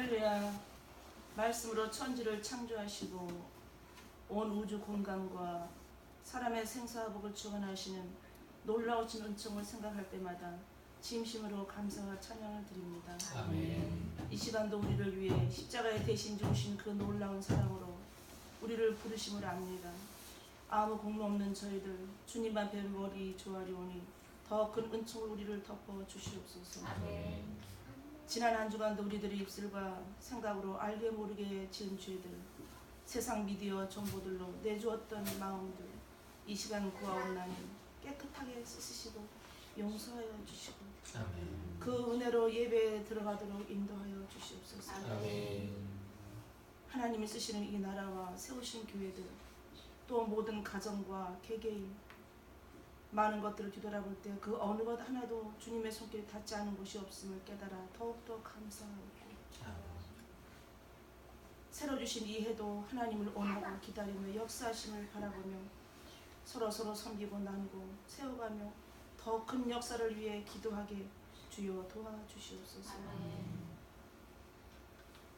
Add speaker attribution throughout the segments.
Speaker 1: 할렐루야. 말씀으로 천지를 창조하시고 온 우주 공간과 사람의 생사복을 주관하시는 놀라우신 은총을 생각할 때마다 진심으로 감사와 찬양을 드립니다.
Speaker 2: 아멘.
Speaker 1: 이 시간도 우리를 위해 십자가에 대신 주신 그 놀라운 사랑으로 우리를 부르심을 압니다. 아무 공로 없는 저희들 주님 앞에 머리 조아리오니 더 큰 은총을 우리를 덮어 주시옵소서.
Speaker 2: 아멘.
Speaker 1: 지난 한 주간도 우리들의 입술과 생각으로 알게 모르게 지은 죄들, 세상 미디어 정보들로 내주었던 마음들, 이 시간 구하옵나니 깨끗하게 씻으시고 용서하여 주시고
Speaker 2: 아멘.
Speaker 1: 그 은혜로 예배에 들어가도록 인도하여 주시옵소서.
Speaker 2: 아멘.
Speaker 1: 하나님이 쓰시는 이 나라와 세우신 교회들, 또 모든 가정과 개개인 많은 것들을 뒤돌아볼 때 그 어느 것 하나도 주님의 손길에 닿지 않은 곳이 없음을 깨달아 더욱더 감사하고, 새로 주신 이 해도 하나님을 원하고 기다리며 역사하심을 바라보며 서로 섬기고 나누고 세워가며 더 큰 역사를 위해 기도하게 주여 도와주시옵소서.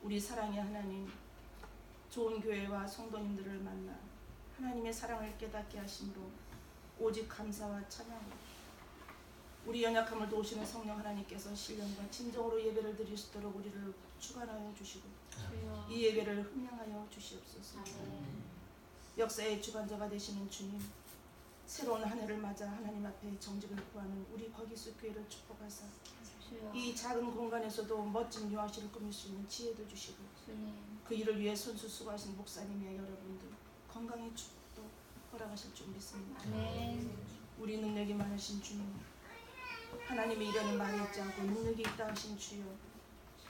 Speaker 1: 우리 사랑의 하나님, 좋은 교회와 성도님들을 만나 하나님의 사랑을 깨닫게 하심으로 오직 감사와 찬양으로 우리 연약함을 도우시는 성령 하나님께서 신령과 진정으로 예배를 드릴 수 있도록 우리를 주관하여 주시고 이 예배를 흠양하여 주시옵소서. 역사의 주관자가 되시는 주님, 새로운 한 해를 맞아 하나님 앞에 정직을 구하는 우리 거기수 교회를 축복하사 이 작은 공간에서도 멋진 요하시를 꾸밀 수 있는 지혜도 주시고 그 일을 위해 손수 수고하신 목사님의 여러분들 건강의 축복도 허락하실 줄 믿습니다. 우리 능력이 많으신 주님, 하나님의 일에는 말이 있지 않고 능력이 있다 하신 주여,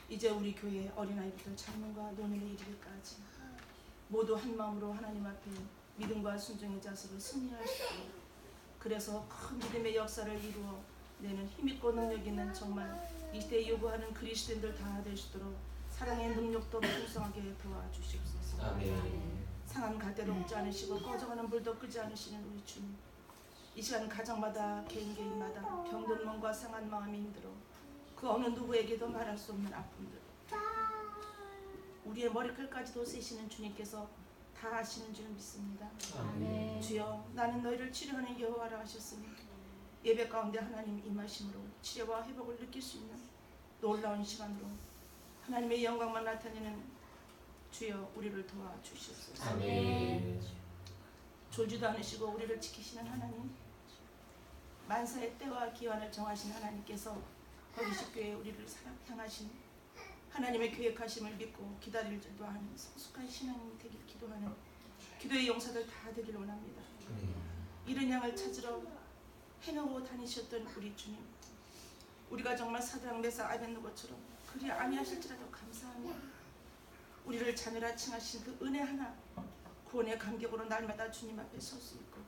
Speaker 1: 이제 우리 교회 어린아이부터 장년과 노년에 이르기까지 모두 한 마음으로 하나님 앞에 믿음과 순종의 자세로 승리할 수 있도록, 그래서 큰 믿음의 역사를 이루어 내는 힘있고 능력 있는 정말 이 시대에 요구하는 그리스도인들 다 될 수 있도록 사랑의 능력도 풍성하게 도와주시옵소서.
Speaker 2: 아멘.
Speaker 1: 상한 갈대로 먹지 않으시고 꺼져가는 불도 끄지 않으시는 우리 주님, 이 시간 가정마다 개인마다 병든 몸과 상한 마음이 힘들어 그 어느 누구에게도 말할 수 없는 아픔들, 우리의 머리칼까지도 세시는 주님께서 다 아시는 줄 믿습니다.
Speaker 2: 아멘.
Speaker 1: 주여, 나는 너희를 치료하는 여호와라 하셨으니 예배 가운데 하나님 임하심으로 치료와 회복을 느낄 수 있는 놀라운 시간으로 하나님의 영광만 나타내는 주여 우리를 도와주시옵소서.
Speaker 2: 아멘.
Speaker 1: 졸지도 않으시고 우리를 지키시는 하나님, 만사의 때와 기한을 정하신 하나님께서 거기서 교회에 우리를 향하신 하나님의 계획하심을 믿고 기다릴 줄도 아는 성숙한 신앙이 되길 기도하는 기도의 용사들 다 되길 원합니다. 이른 양을 찾으러 행하고 다니셨던 우리 주님, 우리가 정말 사드락 메삭 아벳느고처럼 그리 아니하실지라도 감사하며 우리를 자녀라 칭하신 그 은혜 하나, 구원의 감격으로 날마다 주님 앞에 설 수 있고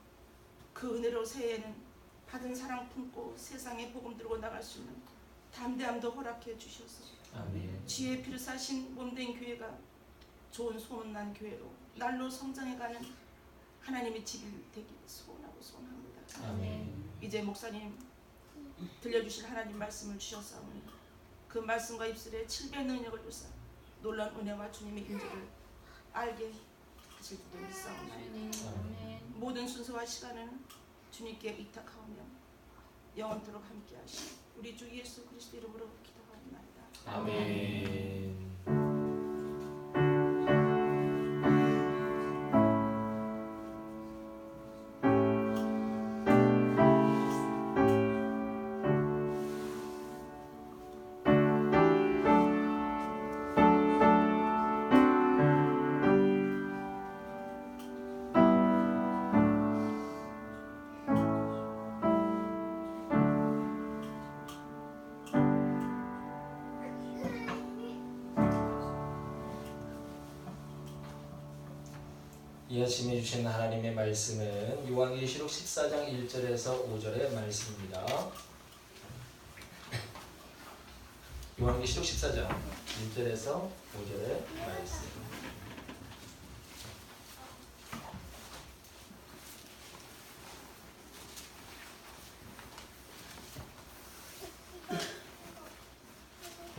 Speaker 1: 그 은혜로 새해에는 받은 사랑 품고 세상에 복음 들고 나갈 수 있는 담대함도 허락해 주셔서
Speaker 2: 아멘.
Speaker 1: 주의 피를 사신 몸된 교회가 좋은 소문난 교회로 날로 성장해가는 하나님의 집이 되길 소원합니다.
Speaker 2: 아멘.
Speaker 1: 이제 목사님 들려주실 하나님 말씀을 주셨사오니 그 말씀과 입술에 7배의 능력을 주사 놀라운 은혜와 주님의 인지를 알게 하실 줄도 믿사옵나이다. 모든 순서와 시간은 주님께 의탁하오며 영원토록 함께 하시 우리 주 예수 그리스도 이름으로 기도하옵나이다.
Speaker 2: 아멘. 이 아침에 주신 하나님의 말씀은 요한계시록 14장 1절에서 5절의 말씀입니다. 요한계시록 14장 1절에서 5절의 말씀.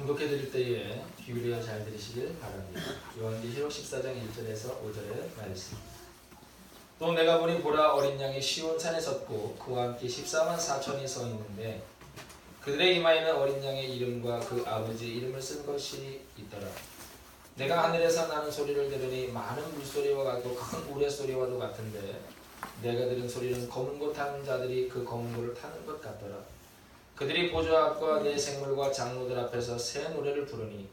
Speaker 2: 봉독해 드릴 때에 기울여 잘 들으시길 바랍니다. 요한계시록 14장 1절에서 5절의 말씀. 또 내가 보니 보라 어린 양이 시온산에 섰고 그와 함께 14만 4천이 서 있는데 그들의 이마에는 어린 양의 이름과 그 아버지의 이름을 쓴 것이 있더라. 내가 하늘에서 나는 소리를 들으니 많은 물소리와 같고 큰 우레소리와도 같은데 내가 들은 소리는 검은 고 타는 자들이 그 검은 고를 타는 것 같더라. 그들이 보좌 앞과 네 생물과 장로들 앞에서 새 노래를 부르니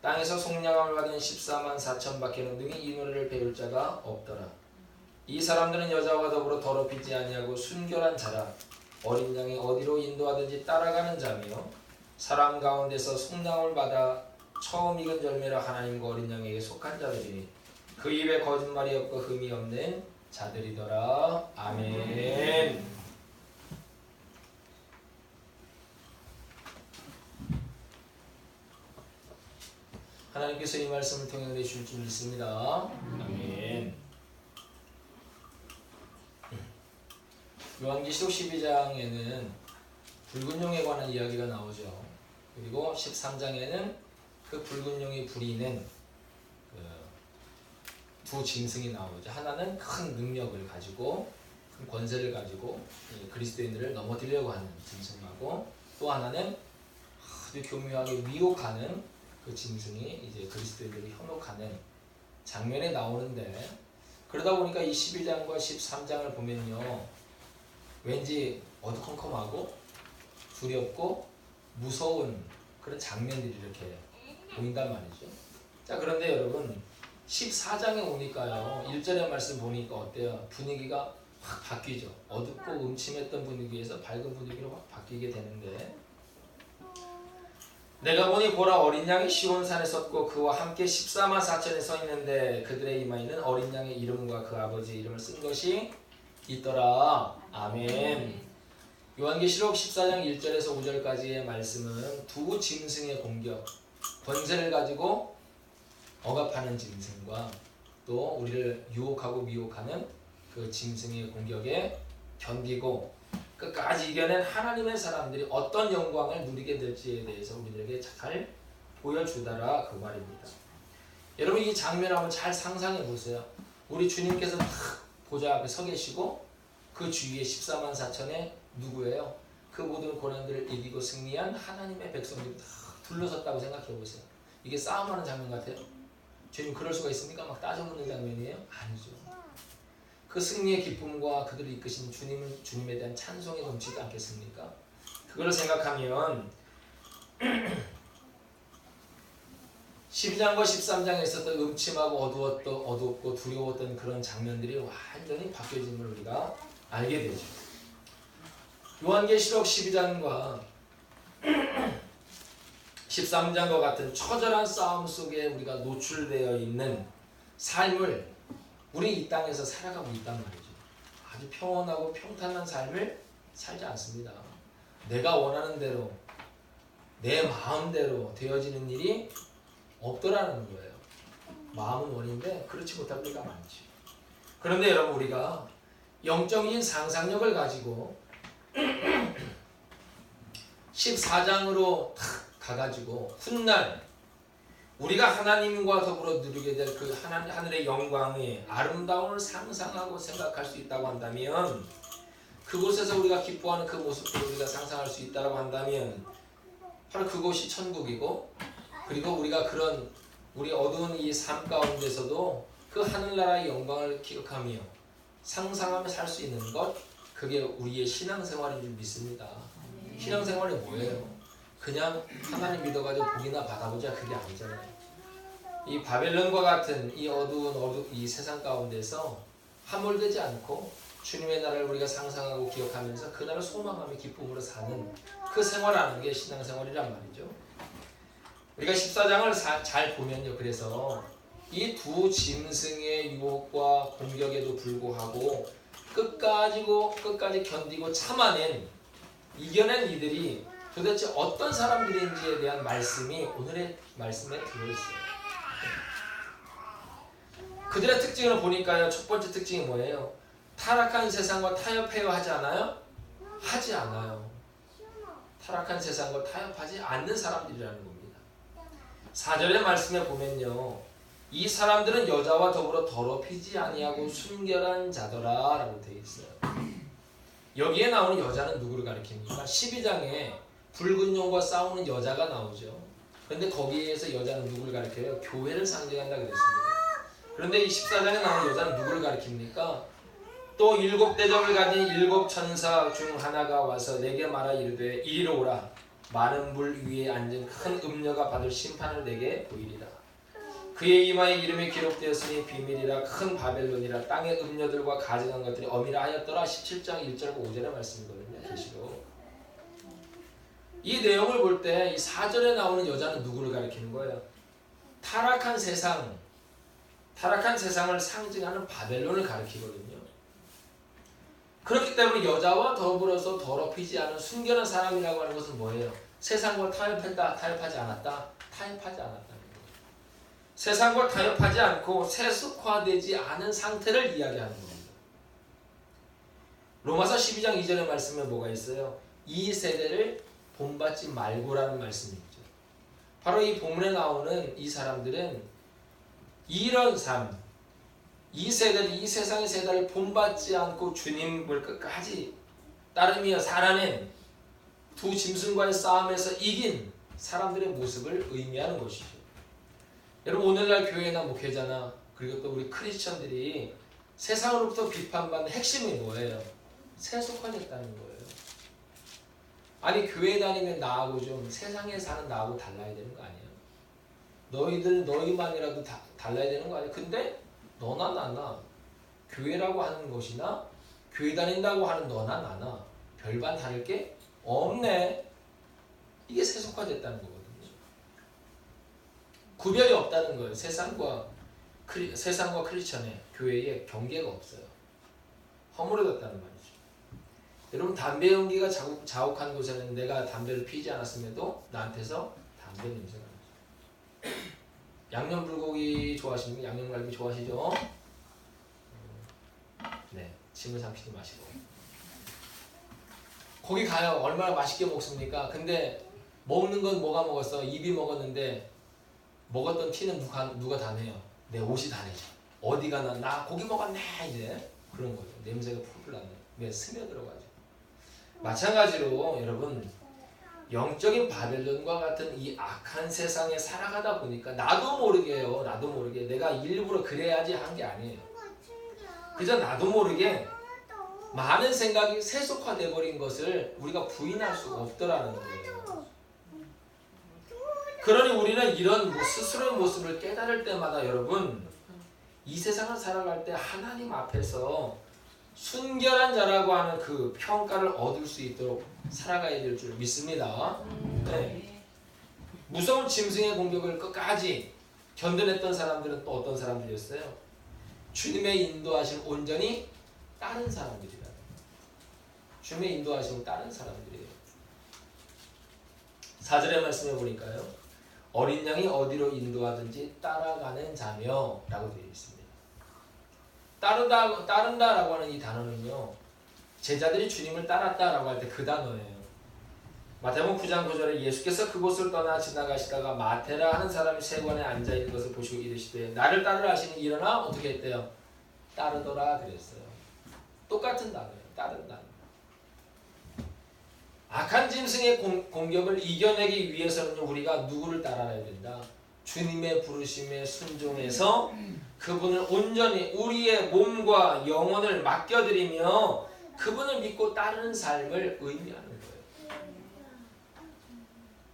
Speaker 2: 땅에서 속량함을 받은 14만 4천 밖에는 능히 이 노래를 배울 자가 없더라. 이 사람들은 여자와 더불어 더럽히지 아니하고 순결한 자라. 어린 양이 어디로 인도하든지 따라가는 자며 사람 가운데서 속량함을 받아 처음 익은 열매라 하나님과 어린 양에게 속한 자들이니 그 입에 거짓말이 없고 흠이 없는 자들이더라. 아멘. 하나님께서 이 말씀을 통해 은혜 주실 줄 믿습니다. 아멘. 요한계시록 12장에는 붉은 용에 관한 이야기가 나오죠. 그리고 13장에는 그 붉은 용이 부리는 두 짐승이 나오죠. 하나는 큰 능력을 가지고 큰 권세를 가지고 그리스도인들을 넘어뜨리려고 하는 짐승하고 또 하나는 아주 교묘하게 미혹하는 그 짐승이 이제 그리스도인들을 현혹하는 장면에 나오는데 그러다 보니까 이 12장과 13장을 보면요 왠지 어두컴컴하고 두렵고 무서운 그런 장면들이 이렇게 보인단 말이죠. 자 그런데 여러분 14장에 오니까요 1절의 말씀 보니까 어때요? 분위기가 확 바뀌죠. 어둡고 음침했던 분위기에서 밝은 분위기로 확 바뀌게 되는데 내가 보니 보라 어린 양이 시온산에 섰고 그와 함께 14만 4천에 서 있는데 그들의 이마에는 어린 양의 이름과 그 아버지의 이름을 쓴 것이 있더라. 아멘. 요한계시록 14장 1절에서 5절까지의 말씀은 두 짐승의 공격, 권세를 가지고 억압하는 짐승과 또 우리를 유혹하고 미혹하는 그 짐승의 공격에 견디고 끝까지 이겨낸 하나님의 사람들이 어떤 영광을 누리게 될지에 대해서 우리들에게 잘 보여주더라 그 말입니다. 여러분 이 장면 한번 잘 상상해 보세요. 우리 주님께서 딱 보좌 앞에 서 계시고 그 주위에 14만 4천의 누구예요? 그 모든 고난들을 이기고 승리한 하나님의 백성들이 다 둘러섰다고 생각해 보세요. 이게 싸움하는 장면 같아요? 주님 그럴 수가 있습니까? 막 따져묻는 장면이에요? 아니죠. 그 승리의 기쁨과 그들을 이끄신 주님에 대한 찬송이 넘치지 않겠습니까? 그걸 생각하면 12장과 13장에 있었던 음침하고 어두웠고 두려웠던 그런 장면들이 완전히 바뀌어진 걸 우리가 알게 되죠. 요한계시록 12장과 13장과 같은 처절한 싸움 속에 우리가 노출되어 있는 삶을 우리 이 땅에서 살아가고 있단 말이죠. 아주 평온하고 평탄한 삶을 살지 않습니다. 내가 원하는 대로 내 마음대로 되어지는 일이 없더라는 거예요. 마음은 원인데 그렇지 못할 때가 많지. 그런데 여러분 우리가 영적인 상상력을 가지고 14장으로 탁 가가지고 훗날 우리가 하나님과 더불어 누리게 될 그 하늘의 영광의 아름다움을 상상하고 생각할 수 있다고 한다면 그곳에서 우리가 기뻐하는 그 모습들을 우리가 상상할 수 있다고 한다면 바로 그곳이 천국이고 그리고 우리가 그런 우리 어두운 이 삶 가운데서도 그 하늘나라의 영광을 기억하며 상상하며 살 수 있는 것 그게 우리의 신앙생활인 줄 믿습니다. 신앙생활이 뭐예요? 그냥 하나님 믿어가지고 복이나 받아보자 그게 아니잖아요. 이 바벨론과 같은 이 어두운 이 세상 가운데서 함몰되지 않고 주님의 나라를 우리가 상상하고 기억하면서 그 나라를 소망하며 기쁨으로 사는 그 생활하는 게 신앙생활이란 말이죠. 우리가 14장을 잘 보면요. 그래서 이 두 짐승의 유혹과 공격에도 불구하고 끝까지 견디고 참아낸 이겨낸 이들이 도대체 어떤 사람들인지에 대한 말씀이 오늘의 말씀에 들어있어요. 그들의 특징을 보니까요. 첫 번째 특징이 뭐예요? 타락한 세상과 타협해야 하지 않아요? 하지 않아요. 타락한 세상과 타협하지 않는 사람들이라는 겁니다. 4절의 말씀에 보면요, 이 사람들은 여자와 더불어 더럽히지 아니하고 순결한 자더라 라고 되어 있어요. 여기에 나오는 여자는 누구를 가리킵니까? 12장에 붉은 용과 싸우는 여자가 나오죠. 그런데 거기에서 여자는 누구를 가리켜요? 교회를 상징한다 그랬습니다. 그런데 이 14장에 나오는 여자는 누구를 가리킵니까? 또 7 대접을 가진 7 천사 중 하나가 와서 내게 말하 이르되 이리로 오라. 마른 물 위에 앉은 큰 음녀가 받을 심판을 내게 보이리라. 그의 이마에 이름이 기록되었으니 비밀이라 큰 바벨론이라 땅의 음녀들과 가증한 것들이 엄이라 하였더라. 17장 1절과 5절의 말씀이거든요. 계시록. 이 내용을 볼 때 이 4절에 나오는 여자는 누구를 가리키는 거예요? 타락한 세상을 상징하는 바벨론을 가리키거든요. 그렇기 때문에 여자와 더불어서 더럽히지 않은 순결한 사람이라고 하는 것은 뭐예요? 세상과 타협했다, 타협하지 않았다, 타협하지 않았다는 거예요. 세상과 타협하지 않고 세속화되지 않은 상태를 이야기하는 겁니다. 로마서 12장 2절의 말씀에 뭐가 있어요? 이 세대를 본받지 말고라는 말씀이 있죠. 바로 이 본문에 나오는 이 사람들은 이런 삶, 이 세대를, 이 세상의 세대를 본받지 않고 주님을 끝까지 따르며 살아낸 두 짐승과의 싸움에서 이긴 사람들의 모습을 의미하는 것이죠. 여러분, 오늘날 교회나 목회자나 그리고 또 우리 크리스천들이 세상으로부터 비판받는 핵심이 뭐예요? 세속화됐다는 거예요. 아니, 교회 다니면 나하고 좀 세상에 사는 나하고 달라야 되는 거 아니에요? 너희만이라도 달라야 되는 거 아니에요? 근데 너나 나나 교회라고 하는 것이나 교회 다닌다고 하는 너나 나나 별반 다를 게 없네. 이게 세속화됐다는 거거든요. 구별이 없다는 거예요. 세상과 크리스천의 교회에 경계가 없어요. 허물어졌다는 말이죠. 여러분, 담배 연기가 자욱한 곳에는 내가 담배를 피지 않았음에도 나한테서 담배 냄새가 나죠. 양념 불고기 좋아하십니까? 양념갈비 좋아하시죠? 네, 침을 삼키지 마시고. 거기 가요. 얼마나 맛있게 먹습니까? 근데 먹는 건 뭐가 먹었어? 입이 먹었는데 먹었던 티는 누가 다 내요? 내 옷이 다 내죠. 어디가 나 고기 먹었네 이제 그런 거죠. 냄새가 풀풀 나네. 왜? 스며들어가죠. 마찬가지로 여러분, 영적인 바벨론과 같은 이 악한 세상에 살아가다 보니까 나도 모르게 내가 일부러 그래야지 한 게 아니에요. 그저 나도 모르게 많은 생각이 세속화돼 버린 것을 우리가 부인할 수가 없더라는 거예요. 그러니 우리는 이런 스스로의 모습을 깨달을 때마다 여러분, 이 세상을 살아갈 때 하나님 앞에서 순결한 자라고 하는 그 평가를 얻을 수 있도록 살아가야 될 줄 믿습니다. 네. 무서운 짐승의 공격을 끝까지 견뎌냈던 사람들은 또 어떤 사람들이었어요? 주님의 인도하심 온전히 따른 사람들이다. 주님의 인도하심을 따른 사람들이에요. 4절의 말씀에 보니까요, 어린 양이 어디로 인도하든지 따라가는 자며 라고 되어 있습니다. 따른다라고 하는 이 단어는요, 제자들이 주님을 따랐다라고 할 때 그 단어예요. 마태복음 9장 9절에 예수께서 그곳을 떠나 지나가시다가 마테라 하는 사람이 세관에 앉아있는 것을 보시고 이르시되 나를 따르라 하시니 일어나 어떻게 했대요? 따르더라 그랬어요. 똑같은 단어예요. 따른다. 악한 짐승의 공격을 이겨내기 위해서는 우리가 누구를 따라야 된다? 주님의 부르심에 순종해서 그분을 온전히 우리의 몸과 영혼을 맡겨드리며 그분을 믿고 따르는 삶을 의미하는 거예요.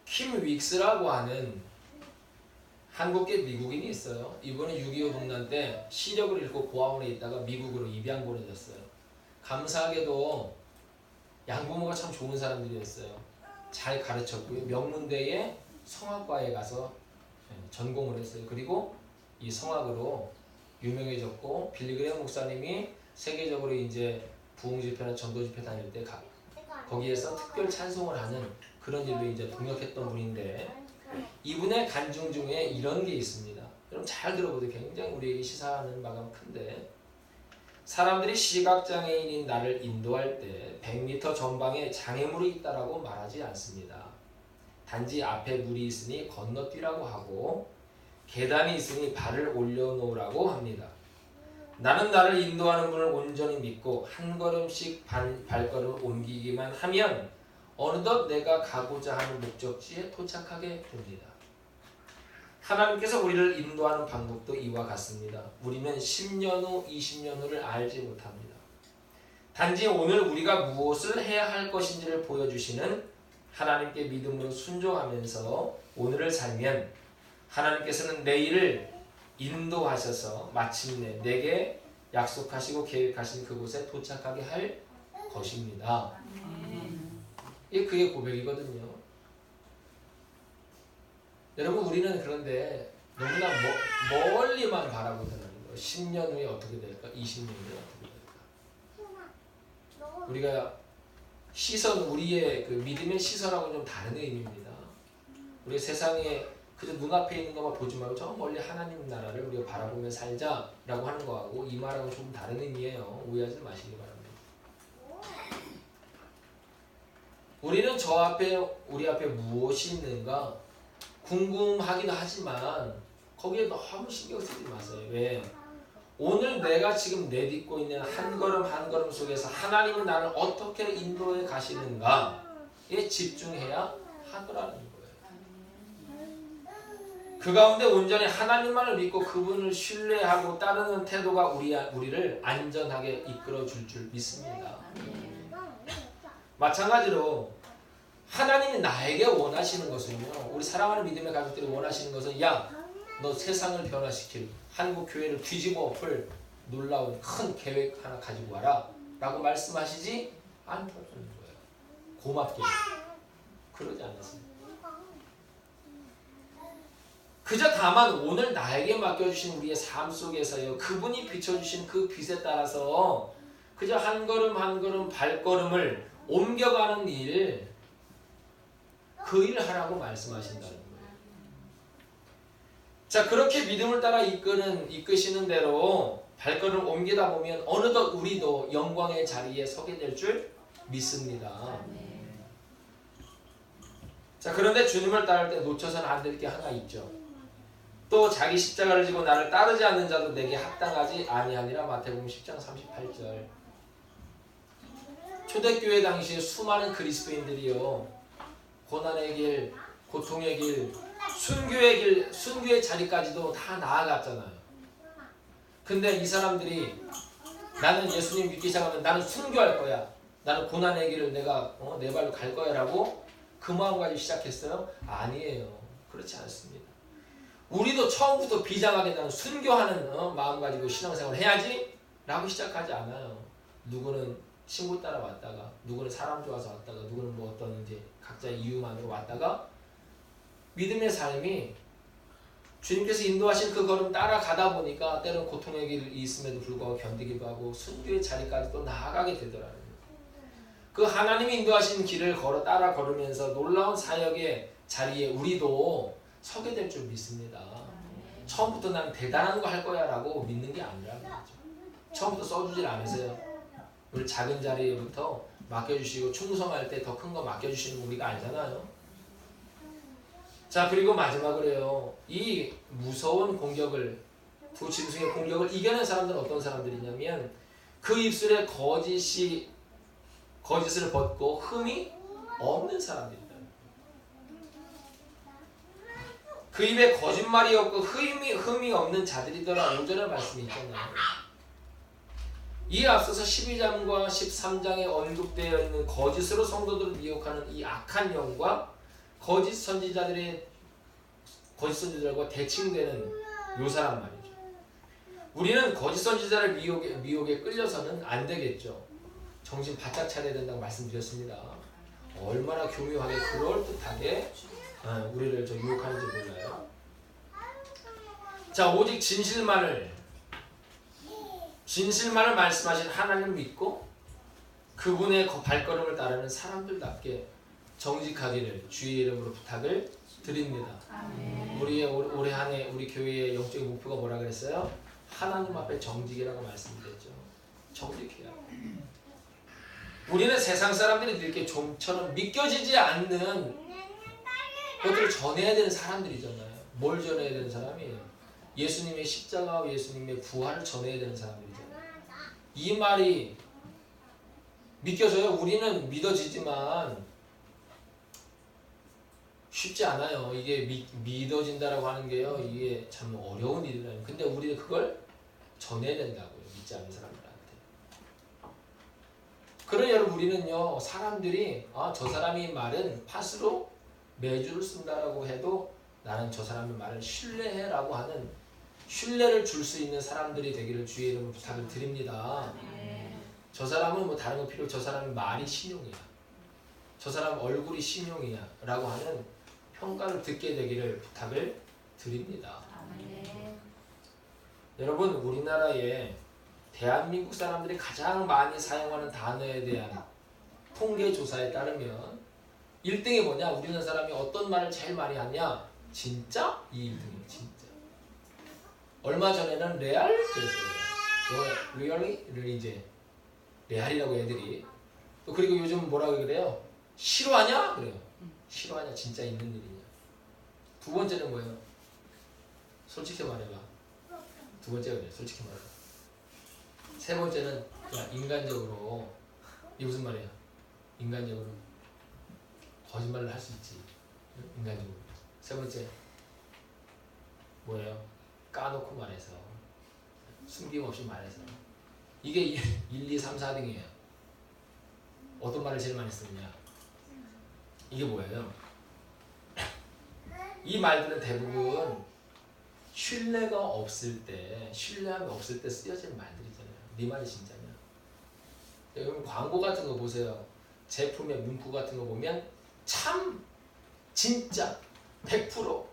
Speaker 2: 킴 윅스라고 하는 한국계 미국인이 있어요. 이분은 6.25 동란 때 시력을 잃고 고아원에 있다가 미국으로 입양 보내졌어요. 감사하게도 양부모가 참 좋은 사람들이었어요. 잘 가르쳤고요. 명문대의 성악과에 가서 전공을 했어요. 그리고 이 성악으로 유명해졌고, 빌리그레엄 목사님이 세계적으로 이제 부흥 집회나 전도 집회 다닐 때 거기에서 특별 찬송을 하는 그런 일로 이제 동역했던 분인데, 이분의 간증 중에 이런 게 있습니다. 여러분 잘 들어보세요. 굉장히 우리에게 시사하는 바가 큰데, 사람들이 시각장애인인 나를 인도할 때 100m 전방에 장애물이 있다라고 말하지 않습니다. 단지 앞에 물이 있으니 건너뛰라고 하고 계단이 있으니 발을 올려놓으라고 합니다. 나는 나를 인도하는 분을 온전히 믿고 한 걸음씩 발걸음을 옮기기만 하면 어느덧 내가 가고자 하는 목적지에 도착하게 됩니다. 하나님께서 우리를 인도하는 방법도 이와 같습니다. 우리는 10년 후, 20년 후를 알지 못합니다. 단지 오늘 우리가 무엇을 해야 할 것인지를 보여주시는 하나님께 믿음으로 순종하면서 오늘을 살면 하나님께서는 내일을 인도하셔서 마침내 내게 약속하시고 계획하신 그곳에 도착하게 할 것입니다. 이게 그의 고백이거든요. 여러분, 우리는 그런데 너무나 멀리만 바라고 있는 거예요. 10년 후에 어떻게 될까? 20년 후에 어떻게 될까? 우리가 시선, 우리의 그 믿음의 시선하고는 좀 다른 의미입니다. 우리 세상에 그저 눈앞에 있는 것만 보지 말고 저 멀리 하나님 나라를 우리가 바라보며 살자라고 하는 거하고 이 말하고 조금 다른 의미예요. 오해하지 마시기 바랍니다. 우리는 우리 앞에 무엇이 있는가 궁금하기도 하지만 거기에 너무 신경 쓰지 마세요. 왜? 오늘 내가 지금 내딛고 있는 한 걸음 한 걸음 속에서 하나님은 나를 어떻게 인도해 가시는가에 집중해야 하더라는 거예요. 그 가운데 온전히 하나님만을 믿고 그분을 신뢰하고 따르는 태도가 우리를 안전하게 이끌어 줄 믿습니다. 마찬가지로 하나님이 나에게 원하시는 것은요, 우리 사랑하는 믿음의 가족들이 원하시는 것은 야, 너 세상을 변화시킬 한국 교회를 뒤집어 엎을 놀라운 큰 계획 하나 가지고 와라 라고 말씀하시지 않다는 거예요. 고맙게 그러지 않았습니다. 그저 다만 오늘 나에게 맡겨주신 우리의 삶 속에서요, 그분이 비춰주신 그 빛에 따라서 그저 한 걸음 한 걸음 발걸음을 옮겨가는 일, 그 일을 하라고 말씀하신다는 거예요. 자, 그렇게 믿음을 따라 이끄시는 대로 발걸음을 옮기다 보면 어느덧 우리도 영광의 자리에 서게 될 줄 믿습니다. 자, 그런데 주님을 따를 때 놓쳐서는 안 될 게 하나 있죠. 또 자기 십자가를 지고 나를 따르지 않는 자도 내게 합당하지 아니하니라. 마태복음 10장 38절. 초대교회 당시에 수많은 그리스도인들이요, 고난의 길, 고통의 길, 순교의 길, 순교의 자리까지도 다 나아갔잖아요. 근데 이 사람들이 나는 예수님 믿기 시작하면 나는 순교할 거야, 나는 고난의 길을 내가 내 발로 갈 거야 라고 그 마음 가지고 시작했어요? 아니에요. 그렇지 않습니다. 우리도 처음부터 비장하게 나는 순교하는 마음 가지고 신앙생활을 해야지 라고 시작하지 않아요. 누구는 친구 따라 왔다가, 누구는 사람 좋아서 왔다가, 누구는 뭐 어떤 이제 각자의 이유만으로 왔다가 믿음의 삶이 주님께서 인도하신 그 걸음 따라가다 보니까 때로는 고통의 길이 있음에도 불구하고 견디기도 하고 순교의 자리까지도 나아가게 되더라고요. 그 하나님이 인도하신 길을 따라 걸으면서 놀라운 사역의 자리에 우리도 서게 될 줄 믿습니다. 처음부터 난 대단한 거 할 거야 라고 믿는 게 아니라는 거죠. 처음부터 써주질 않으세요. 우리 작은 자리부터 맡겨주시고 충성할 때 더 큰 거 맡겨주시는 우리가 알잖아요. 자, 그리고 마지막으로요, 이 무서운 공격을, 두 짐승의 공격을 이겨낸 사람들은 어떤 사람들이냐면 그 입술에 거짓을 벗고 흠이 없는 사람들이다. 그 입에 거짓말이 없고 흠이 없는 자들이더라. 5절의 말씀이 있잖아요. 이에 앞서서 12장과 13장에 언급되어 있는 거짓으로 성도들을 미혹하는 이 악한 영과 거짓 선지자들과 대칭되는 묘사란 말이죠. 우리는 거짓 선지자를 미혹에 끌려서는 안 되겠죠. 정신 바짝 차려야 된다고 말씀드렸습니다. 얼마나 교묘하게 그럴듯하게 우리를 유혹하는지 몰라요. 자, 오직 진실만을 말씀하신 하나님을 믿고 그분의 발걸음을 따르는 사람들답게 정직하기를 주의 이름으로 부탁을 드립니다. 우리의 올해 한 해 우리 교회의 영적인 목표가 뭐라 그랬어요? 하나님 앞에 정직이라고 말씀드렸죠. 정직해야. 우리는 세상 사람들이 이렇게 좀처럼 믿겨지지 않는 그것들을 전해야 되는 사람들이잖아요. 뭘 전해야 되는 사람이에요? 예수님의 십자가와 예수님의 부활을 전해야 되는 사람들이잖아요. 이 말이 믿겨져요? 우리는 믿어지지만 쉽지 않아요. 이게 믿어진다라고 하는 게요. 이게 참 어려운 일이라요. 근데 우리는 그걸 전해야 된다고요. 믿지 않는 사람들한테. 그러니 여러분 우리는요. 사람들이 저 사람이 말은 팥으로 매주를 쓴다라고 해도 나는 저 사람의 말을 신뢰해라고 하는 신뢰를 줄 수 있는 사람들이 되기를 주의 이름으로 부탁을 드립니다. 저 사람은 뭐 다른 거 필요 없고 저 사람의 말이 신용이야. 저 사람 얼굴이 신용이야 라고 하는 평가를 듣게 되기를 부탁을 드립니다. 여러분 우리나라에 대한민국 사람들이 가장 많이 사용하는 단어에 대한 통계 조사에 따르면 1등이 뭐냐? 우리나라 사람이 어떤 말을 제일 많이 하냐? 진짜? 이 1등이에요. 진짜. 얼마 전에는 레알? 그랬어요. 리얼리를 이제 레알이라고 애들이 또 그리고 요즘 뭐라고 그래요? 싫어하냐? 그래요. 싫어하냐? 진짜 있는 일이냐? 두 번째는 뭐예요? 솔직히 말해봐. 두 번째가 그래요. 솔직히 말해봐. 세 번째는 그냥 인간적으로 이게 무슨 말이야? 인간적으로 거짓말을 할 수 있지. 인간적으로. 세 번째 뭐예요? 까놓고 말해서 숨김없이 말해서 이게 1, 2, 3, 4등이에요. 어떤 말을 제일 많이 쓰느냐? 이게 뭐예요? 이 말들은 대부분 신뢰가 없을 때, 신뢰함이 없을 때 쓰여지는 말들이잖아요. 네 말이 진짜냐? 여러분 광고 같은 거 보세요. 제품의 문구 같은 거 보면 참, 진짜, 100%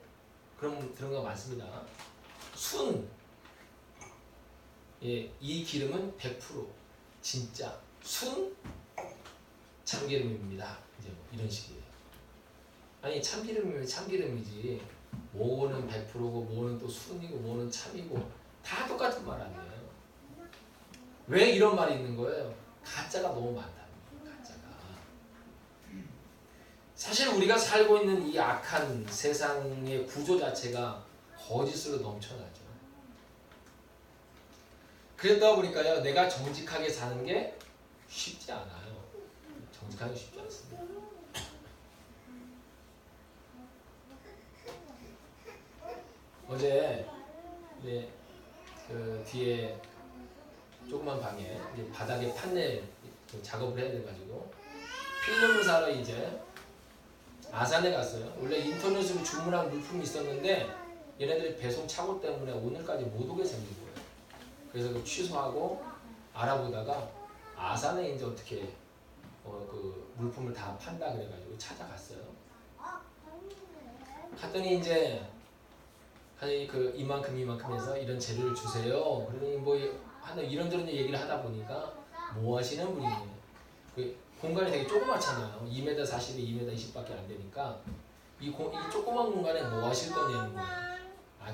Speaker 2: 그런 거 많습니다. 순, 예, 이 기름은 100% 진짜, 순, 참기름입니다. 이제 뭐 이런 식이에요. 아니 참기름이면 참기름이지 뭐는 100%고 뭐는 또 순이고 뭐는 참이고 다 똑같은 말 아니에요. 왜 이런 말이 있는 거예요? 가짜가 너무 많다. 가짜가. 사실 우리가 살고 있는 이 악한 세상의 구조 자체가 거짓으로 넘쳐나죠. 그러다 보니까요, 내가 정직하게 사는 게 쉽지 않아요. 정직하기 쉽지 않습니다. 어제 이제 그 뒤에 조그만 방에 이제 바닥에 판넬 작업을 해야 돼가지고 필름을 사러 이제 아산에 갔어요. 원래 인터넷으로 주문한 물품이 있었는데 얘네들이 배송 착오 때문에 오늘까지 못 오게 생긴 거예요. 그래서 그 취소하고 알아보다가 아산에 이제 어떻게 그 물품을 다 판다 그래가지고 찾아갔어요. 갔더니 이제 그 이만큼 해서 이런 재료를 주세요. 그러니 뭐 하나 이런저런 얘기를 하다 보니까 뭐 하시는 분이에요. 그 공간이 되게 조그맣잖아요. 2m 40에 2m 20밖에 안 되니까 이 조그만 공간에 뭐 하실 거냐는 거예요.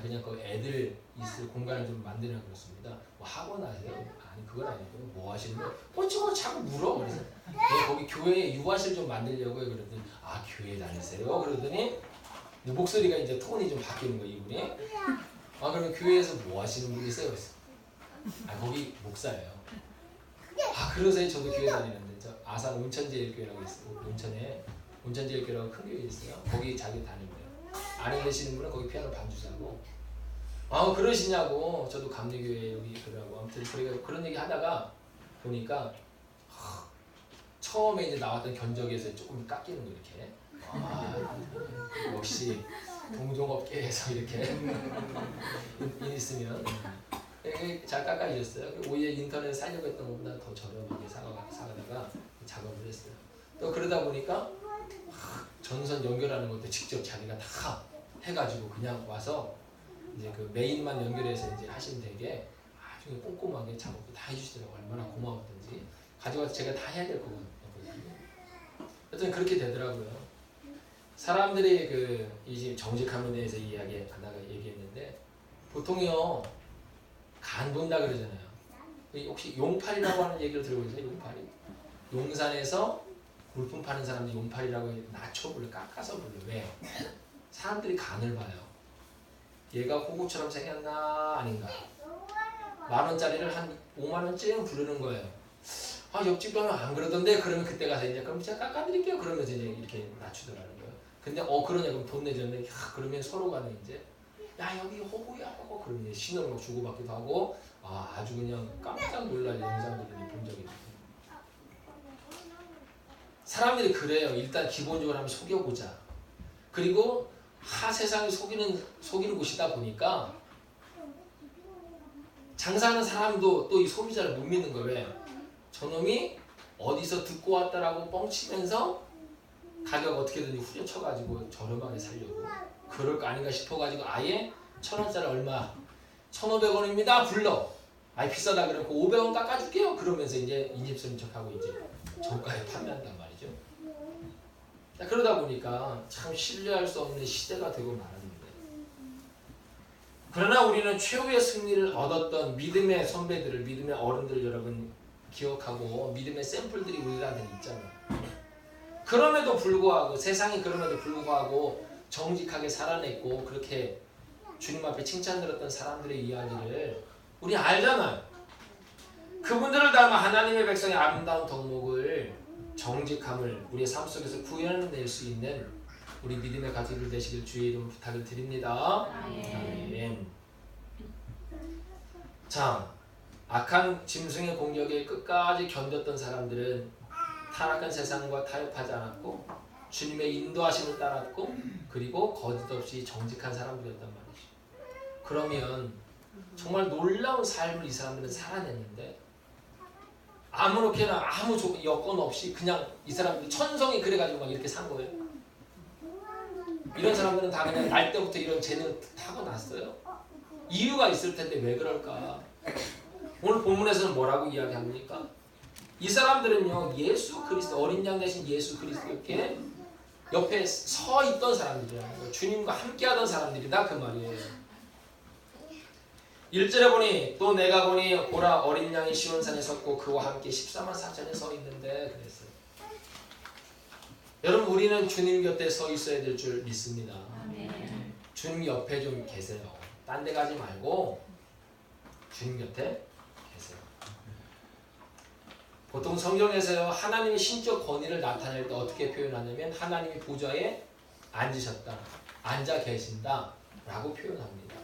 Speaker 2: 그냥 그 애들 있을 공간을 좀 만드냐 그렇습니다. 뭐 학원 하세요? 아니 그건 아니고 뭐 하시는 거예요? 저거 자꾸 물어. 그래서 거기 교회에 유아실 좀 만들려고요. 그랬더니 교회 다니세요? 그러더니 목소리가 이제 톤이 좀 바뀌는 거예요, 이분이. 그러면 교회에서 뭐 하시는 분이세요? 그래서 거기 목사예요. 그러세요? 저도 교회 다니는데 저 아산 온천제일교회라고 있어요. 온천에 온천제일교회라고 큰 교회 있어요. 거기 자기 다니는 거예요. 아는 되시는 분은 거기 피아노 반주자고. 그러시냐고. 저도 감리교회 여기 그러라고. 아무튼 그런 얘기 하다가 보니까 처음에 이제 나왔던 견적에서 조금 깎이는 거 이렇게. 역시 동종업계에서 이렇게 있으면 잘 깎아주셨어요. 오히려 인터넷 사려고 했던 것보다 더 저렴하게 사가다가 작업을 했어요. 또 그러다 보니까 전선 연결하는 것도 직접 자기가 다 해가지고 그냥 와서 이제 그 메인만 연결해서 이제 하시면 되게 아주 꼼꼼하게 작업도 다 해주시더라고요. 얼마나 고마웠던지. 가져와서 제가 다 해야 될 거거든요. 하여튼 그렇게 되더라고요. 사람들이 이 정직함에 대해서 얘기했는데 보통요 간 본다 그러잖아요. 혹시 용팔이라고 하는 얘기를 들어보셨어요? 용팔이. 용산에서 물품 파는 사람들 용팔이라고 낮춰 불러, 깎아서 불러. 왜? 사람들이 간을 봐요. 얘가 호구처럼 생겼나 아닌가. 10,000원짜리를 한 50,000원쯤 부르는 거예요. 아, 옆집 가면 안 그러던데. 그러면 그때 가서 이제 그럼 제가 깎아드릴게요. 그러면서 이제 이렇게 낮추더라는 거예요. 근데 그러냐 그럼 돈 내줬는데 그러면 서로 간에 이제 야 여기 호구야 하고 그러면 이제 신호를 막 주고받기도 하고 아주 그냥 깜짝 놀랄 영상들을 본 적이 있어요. 사람들이 그래요. 일단 기본적으로 한번 속여보자. 그리고 세상이 속이는 곳이다 보니까 장사하는 사람도 또 이 소비자를 못 믿는 거예요. 왜? 저놈이 어디서 듣고 왔다라고 뻥치면서 가격 어떻게든 후려쳐가지고 저렴하게 살려고 그럴 거 아닌가 싶어가지고 아예 1,000원짜리 얼마 1,500원입니다 불러. 아이 비싸다 그러고 500원 깎아줄게요. 그러면서 이제 인집스러운 척하고 이제 정가에 판매한단 말이죠. 그러다 보니까 참 신뢰할 수 없는 시대가 되고 말았는데, 그러나 우리는 최후의 승리를 얻었던 믿음의 선배들을, 믿음의 어른들 여러분 기억하고 믿음의 샘플들이 우리한테 있잖아요. 그럼에도 불구하고 세상이 그럼에도 불구하고 정직하게 살아냈고 그렇게 주님 앞에 칭찬 들었던 사람들의 이야기를 우리 알잖아요. 그분들을 닮아 하나님의 백성의 아름다운 덕목을, 정직함을 우리의 삶 속에서 구현해낼 수 있는 우리 믿음의 가족들 되시길 주의 이름으로 부탁을 드립니다. 아멘. 자, 악한 짐승의 공격에 끝까지 견뎠던 사람들은 타락한 세상과 타협하지 않았고 주님의 인도하심을 따랐고 그리고 거짓 없이 정직한 사람들이었단 말이죠. 그러면 정말 놀라운 삶을 이 사람들은 살아냈는데 아무렇게나 아무 여건 없이 그냥 이 사람들이 천성이 그래가지고 막 이렇게 산 거예요. 이런 사람들은 다 그냥 날 때부터 이런 재능 타고났어요. 이유가 있을 텐데 왜 그럴까? 오늘 본문에서는 뭐라고 이야기합니까? 이 사람들은요, 예수 그리스도, 어린 양 대신 예수 그리스도께 옆에 서 있던 사람들이라는 거예요. 주님과 함께 하던 사람들이다 그 말이에요. 1절에 보니 또 내가 보니 보라 어린 양이 시온산에 섰고 그와 함께 144,000이 서 있는데 그랬어요. 여러분 우리는 주님 곁에 서 있어야 될 줄 믿습니다. 주님 옆에 좀 계세요. 딴 데 가지 말고 주님 곁에 계세요. 보통 성경에서요 하나님의 신적 권위를 나타낼 때 어떻게 표현하냐면 하나님이 보좌에 앉으셨다, 앉아 계신다 라고 표현합니다.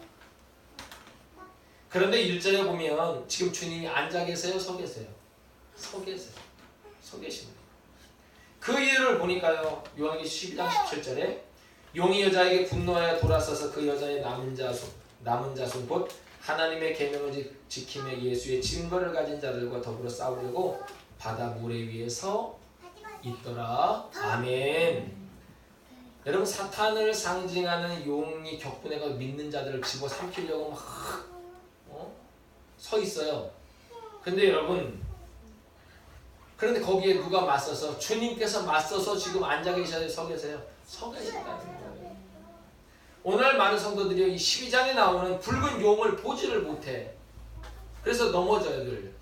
Speaker 2: 그런데 1절에 보면 지금 주님이 앉아 계세요? 서 계세요? 서 계세요. 서 계십니다. 그 이유를 보니까요. 요한계시록 12장 17절에 용이 여자에게 분노하여 돌아서서 그 여자의 남은 자손 곧 하나님의 계명을 지킴에 예수의 증거를 가진 자들과 더불어 싸우려고 바다 모래 위에 서 있더라. 아멘. 여러분 사탄을 상징하는 용이 격분해가 믿는 자들을 집어삼키려고 막 서 있어요. 근데 여러분, 그런데 거기에 누가 맞서서 주님께서 맞서서 지금 앉아 계셔야 서 계세요. 서 계신다는 거예요. 오늘 많은 성도들이 이 12장에 나오는 붉은 용을 보지를 못해. 그래서 넘어져요 늘.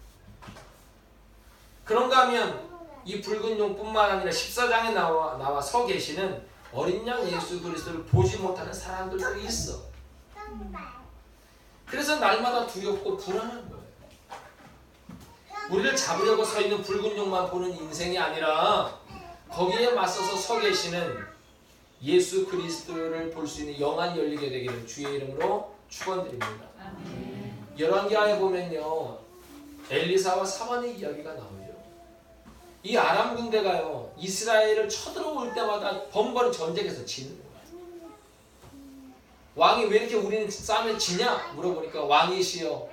Speaker 2: 그런가 하면 이 붉은 용뿐만 아니라 14장에 나와 서 계시는 어린 양 예수 그리스도를 보지 못하는 사람들도 있어. 그래서 날마다 두렵고 불안한 거예요. 우리를 잡으려고 서 있는 붉은 용만 보는 인생이 아니라 거기에 맞서서 서 계시는 예수 그리스도를 볼 수 있는 영안이 열리게 되기를 주의 이름으로 축원드립니다. 열왕기하에 보면요 엘리사와 사반의 이야기가 나오죠. 이 아람 군대가요 이스라엘을 쳐들어올 때마다 번번이 전쟁에서 지는 거예요. 왕이 왜 이렇게 우리는 싸움에 지냐 물어보니까 왕이시여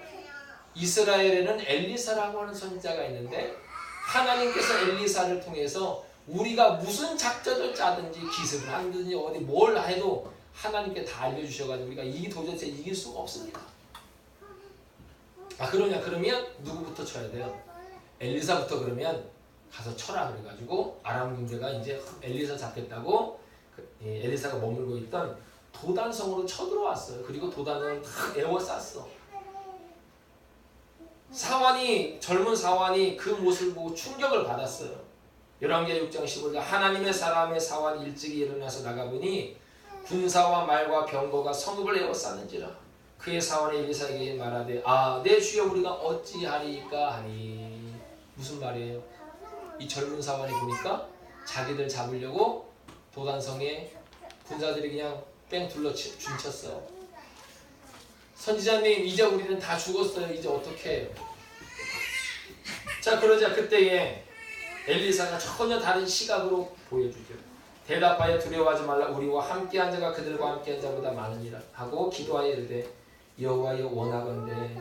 Speaker 2: 이스라엘에는 엘리사라고 하는 선지자가 있는데 하나님께서 엘리사를 통해서 우리가 무슨 작전을 짜든지 기습을 하든지 어디 뭘 해도 하나님께 다 알려주셔가지고 우리가 도저히 이길 수가 없습니다. 그러냐 그러면 누구부터 쳐야 돼요? 엘리사부터 그러면 가서 쳐라 그래가지고 아람 군대가 이제 엘리사 잡겠다고 엘리사가 머물고 있던 도단성으로 쳐들어왔어요. 그리고 도단을 다 에워쌌어. 젊은 사환이 그 모습을 보고 충격을 받았어요. 열왕기하 6장 15절 하나님의 사람의 사환이 일찍이 일어나서 나가보니 군사와 말과 병거가 성읍을 에워쌌는지라. 그의 사원이 엘리사에게 말하되 내 주여 우리가 어찌하리까 하니. 무슨 말이에요? 이 젊은 사원이 보니까 자기들 잡으려고 도단성에 군사들이 그냥 뺑 둘러 줌쳤어. 선지자님, 이제 우리는 다 죽었어요. 이제 어떻게 해요? 자, 그러자 그때에 엘리사가 전혀 다른 시각으로 보여주죠. 대답하여 두려워하지 말라. 우리와 함께한 자가 그들과 함께한 자보다 많으니라 하고 기도하여 이르되 여호와여 원하건대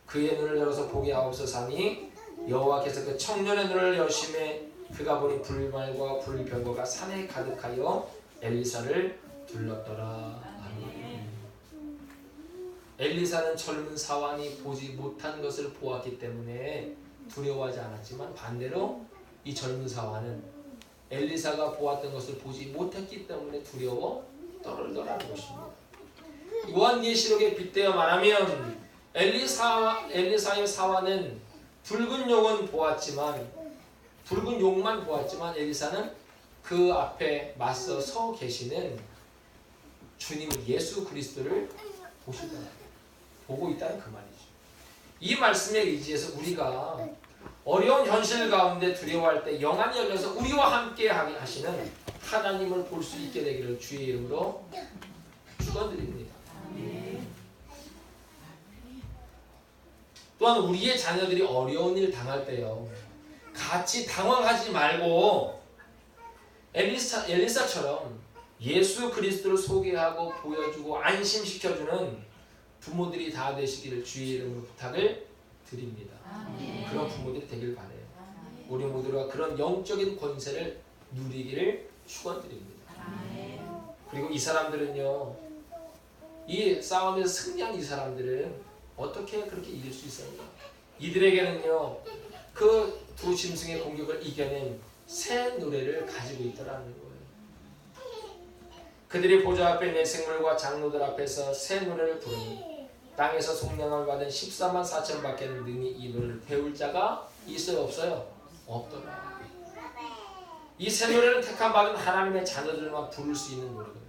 Speaker 2: 그의 눈을 열어서 보게 하옵소서 하니 여호와께서 그 청년의 눈을 여심해 그가 보니 불말과 불병거가 산에 가득하여 엘리사를 둘렀더라. 아멘. 엘리사는 젊은 사환이 보지 못한 것을 보았기 때문에 두려워하지 않았지만 반대로 이 젊은 사환은 엘리사가 보았던 것을 보지 못했기 때문에 두려워 떨더라는 것입니다. 요한계시록에 빗대어 말하면 엘리사의 사환은 붉은 용은 보았지만 붉은 용만 보았지만 엘리사는 그 앞에 맞서 서 계시는 주님을 예수 그리스도를 보고 있다는 그 말이죠. 이 말씀에 의지해서 우리가 어려운 현실 가운데 두려워할 때 영안이 열려서 우리와 함께 하시는 하나님을 볼 수 있게 되기를 주의 이름으로 축원드립니다. 또한 우리의 자녀들이 어려운 일 당할 때요, 같이 당황하지 말고 엘리사처럼 예수 그리스도를 소개하고 보여주고 안심시켜주는 부모들이 다 되시기를 주의 이름으로 부탁을 드립니다. 그런 부모들이 되길 바라요. 우리 모두가 그런 영적인 권세를 누리기를 축원드립니다. 그리고 이 사람들은요, 이 싸움에서 승리한 이 사람들은 어떻게 그렇게 이길 수 있었는가? 이들에게는요, 그 두 짐승의 공격을 이겨낸 새 노래를 가지고 있더라는 거예요. 그들이 보좌 앞에 내 생물과 장로들 앞에서 새 노래를 부르니 땅에서 속량을 받은 14만 4천 밖에 능히 이 노래를 배울 자가 있어요? 없어요? 없더라. 이 새 노래는 택함 받은 하나님의 자녀들만 부를 수 있는 노래거든요.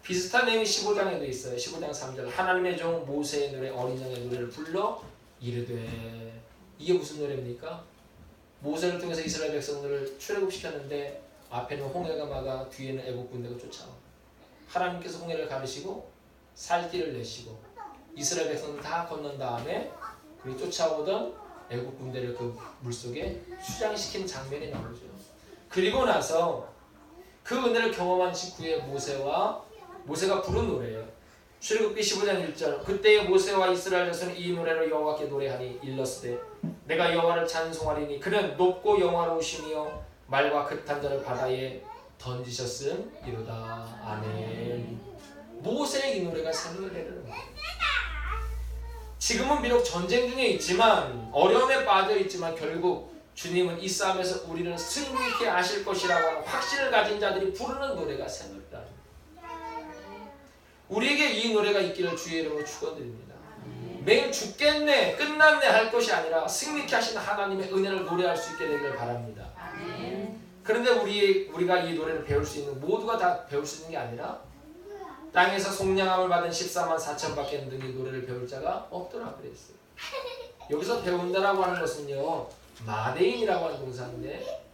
Speaker 2: 비슷한 내용이 15장에도 있어요. 15장 3절 하나님의 종 모세의 노래 어린 양의 노래를 불러 이르되. 이게 무슨 노래입니까? 모세를 통해서 이스라엘 백성들을 출애굽시켰는데 앞에는 홍해가 막아 뒤에는 애국 군대가 쫓아와. 하나님께서 홍해를 가르시고 살길을 내시고 이스라엘 백성들 다 건넌 다음에 그리고 쫓아오던 애국 군대를 그 물속에 수장시킨 장면이 나오죠. 그리고 나서 그 은혜를 경험한 직후에 모세가 부른 노래예요. 출애굽기 15장 1절 그때의 모세와 이스라엘 자손은 이 노래로 여호와께 노래하니 일렀으되 내가 여호와를 찬송하리니 그는 높고 영화로우시며 말과 극한 자를 바다에 던지셨음이로다. 아멘. 모세의 이 노래가 새 노래를 지금은 비록 전쟁 중에 있지만 어려움에 빠져 있지만 결국 주님은 이 싸움에서 우리를 승리케 하실 것이라고 하는 확신을 가진 자들이 부르는 노래가 새 노래다. 우리에게 이 노래가 있기를 주의 이름으로 축원드립니다. 매일 죽겠네, 끝났네 할 것이 아니라 승리케 하시는 하나님의 은혜를 노래할 수 있게 되기를 바랍니다. 그런데 우리가 이 노래를 배울 수 있는, 모두가 다 배울 수 있는 게 아니라 땅에서 속량함을 받은 14만 4천 밖에 능히 노래를 배울 자가 없더라 그랬어요. 여기서 배운다라고 하는 것은요, 마데인이라고 하는 동사인데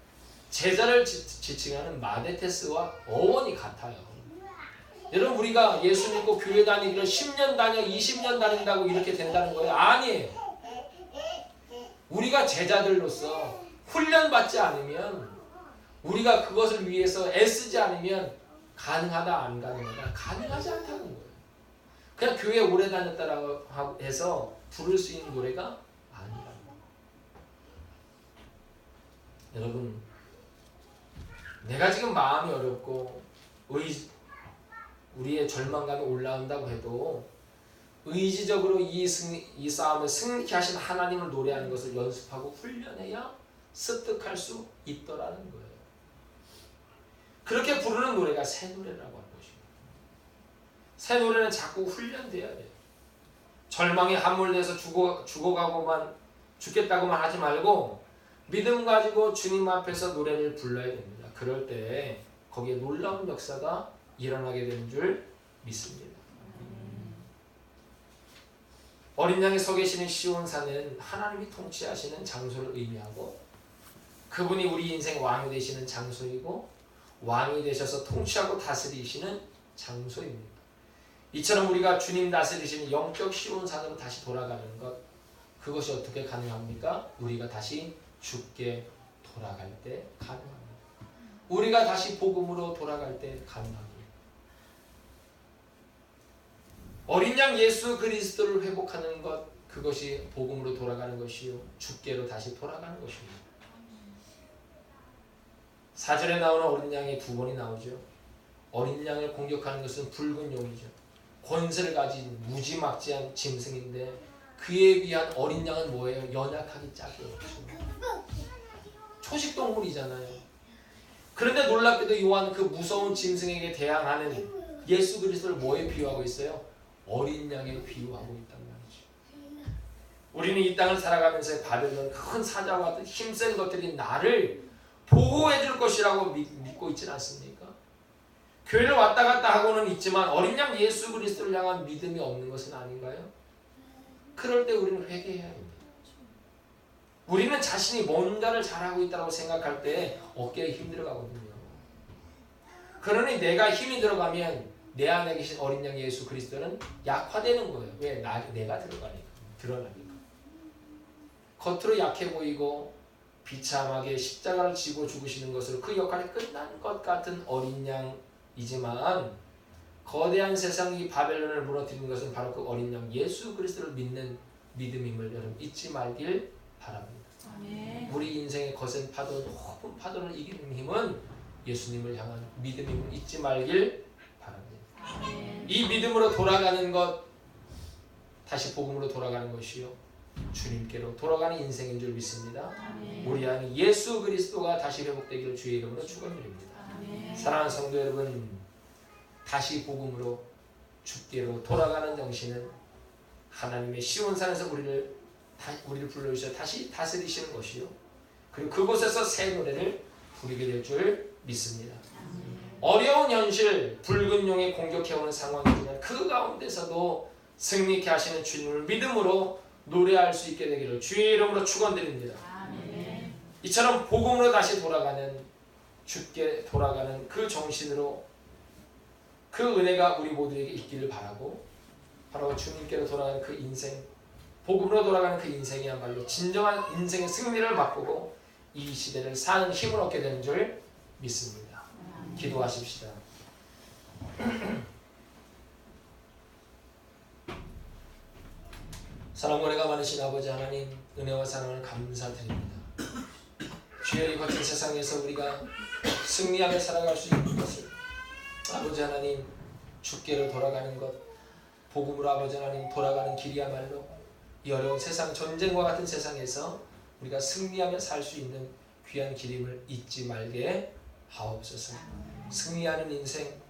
Speaker 2: 제자를 지칭하는 마데테스와 어원이 같아요. 여러분, 우리가 예수 믿고 교회 다니기를 10년 다녀 20년 다닌다고 이렇게 된다는 거예요? 아니에요. 우리가 제자들로서 훈련받지 않으면, 우리가 그것을 위해서 애쓰지 않으면 가능하다 안 가능하다? 가능하지 않다는 거예요. 그냥 교회 오래 다녔다라고 해서 부를 수 있는 노래가 아니라는 거예요. 여러분, 내가 지금 마음이 어렵고 우리의 절망감이 올라온다고 해도 의지적으로 이 싸움을 승리케 하신 하나님을 노래하는 것을 연습하고 훈련해야 습득할 수 있더라는 거예요. 그렇게 부르는 노래가 새 노래라고 하는 것입니다. 새 노래는 자꾸 훈련돼야 돼요. 절망에 함몰돼서 죽겠다고만 하지 말고 믿음 가지고 주님 앞에서 노래를 불러야 됩니다. 그럴 때 거기에 놀라운 역사가 일어나게 되는 줄 믿습니다. 어린 양이 서 계시는 시온산은 하나님이 통치하시는 장소를 의미하고 그분이 우리 인생 왕이 되시는 장소이고 왕이 되셔서 통치하고 다스리시는 장소입니다. 이처럼 우리가 주님 다스리시는 영적 시온산으로 다시 돌아가는 것, 그것이 어떻게 가능합니까? 우리가 다시 주께 돌아갈 때 가능합니다. 우리가 다시 복음으로 돌아갈 때 가능합니다. 어린 양 예수 그리스도를 회복하는 것, 그것이 복음으로 돌아가는 것이요 주께로 다시 돌아가는 것입니다. 4절에 나오는 어린 양이 두 번이 나오죠. 어린 양을 공격하는 것은 붉은 용이죠. 권세를 가진 무지막지한 짐승인데 그에 비한 어린 양은 뭐예요? 연약하기 짝이 없죠. 초식동물이잖아요. 그런데 놀랍게도 요한 그 무서운 짐승에게 대항하는 예수 그리스도를 뭐에 비유하고 있어요? 어린 양에 비유하고 있단 말이죠. 우리는 이 땅을 살아가면서 바벨론 큰 사자와 같은 힘센 것들이 나를 보호해 줄 것이라고 믿고 있지는 않습니까? 교회를 왔다 갔다 하고는 있지만 어린 양 예수 그리스도를 향한 믿음이 없는 것은 아닌가요? 그럴 때 우리는 회개해야 합니다. 우리는 자신이 뭔가를 잘하고 있다고 생각할 때 어깨에 힘 들어가거든요. 그러니 내가 힘이 들어가면 내 안에 계신 어린 양 예수 그리스도는 약화되는 거예요. 왜? 내가 들어가니까. 드러나니까. 겉으로 약해 보이고 비참하게 십자가를 지고 죽으시는 것으로 그 역할이 끝난 것 같은 어린 양이지만 거대한 세상이 바벨론을 무너뜨리는 것은 바로 그 어린 양 예수 그리스도를 믿는 믿음임을 여러분 잊지 말길 바랍니다.
Speaker 1: 아멘.
Speaker 2: 우리 인생의 거센 파도, 높은 파도를 이기는 힘은 예수님을 향한 믿음임을 잊지 말길 바랍니다.
Speaker 1: 아멘.
Speaker 2: 이 믿음으로 돌아가는 것, 다시 복음으로 돌아가는 것이요 주님께로 돌아가는 인생인 줄 믿습니다.
Speaker 1: 아멘.
Speaker 2: 우리 안에 예수 그리스도가 다시 회복되기를 주의 이름으로 축원드립니다.
Speaker 1: 아멘.
Speaker 2: 사랑하는 성도 여러분, 다시 복음으로 주께로 돌아가는 정신은 하나님의 시온산에서 우리를 불러주셔 다시 다스리시는 것이요 그리고 그곳에서 새 노래를 부르게 될 줄 믿습니다. 어려운 현실, 붉은 용에 공격해오는 상황이지만 그 가운데서도 승리케 하시는 주님을 믿음으로 노래할 수 있게 되기를 주의 이름으로 축원드립니다.
Speaker 1: 아멘.
Speaker 2: 이처럼 복음으로 다시 돌아가는, 주께 돌아가는 그 정신으로 그 은혜가 우리 모두에게 있기를 바라고, 바로 주님께로 돌아가는 그 인생, 복음으로 돌아가는 그 인생이야말로 진정한 인생의 승리를 맛보고 이 시대를 사는 힘을 얻게 되는 줄 믿습니다. 기도하십시다. 사랑과 은혜가 많으신 아버지 하나님, 은혜와 사랑을 감사드립니다. 죄의 거친 세상에서 우리가 승리하며 살아갈 수 있는 것을 아버지 하나님, 주께로 돌아가는 것, 복음으로 아버지 하나님 돌아가는 길이야말로 이 어려운 세상, 전쟁과 같은 세상에서 우리가 승리하며 살 수 있는 귀한 길임을 잊지 말게 하옵소서. 승리하는 인생,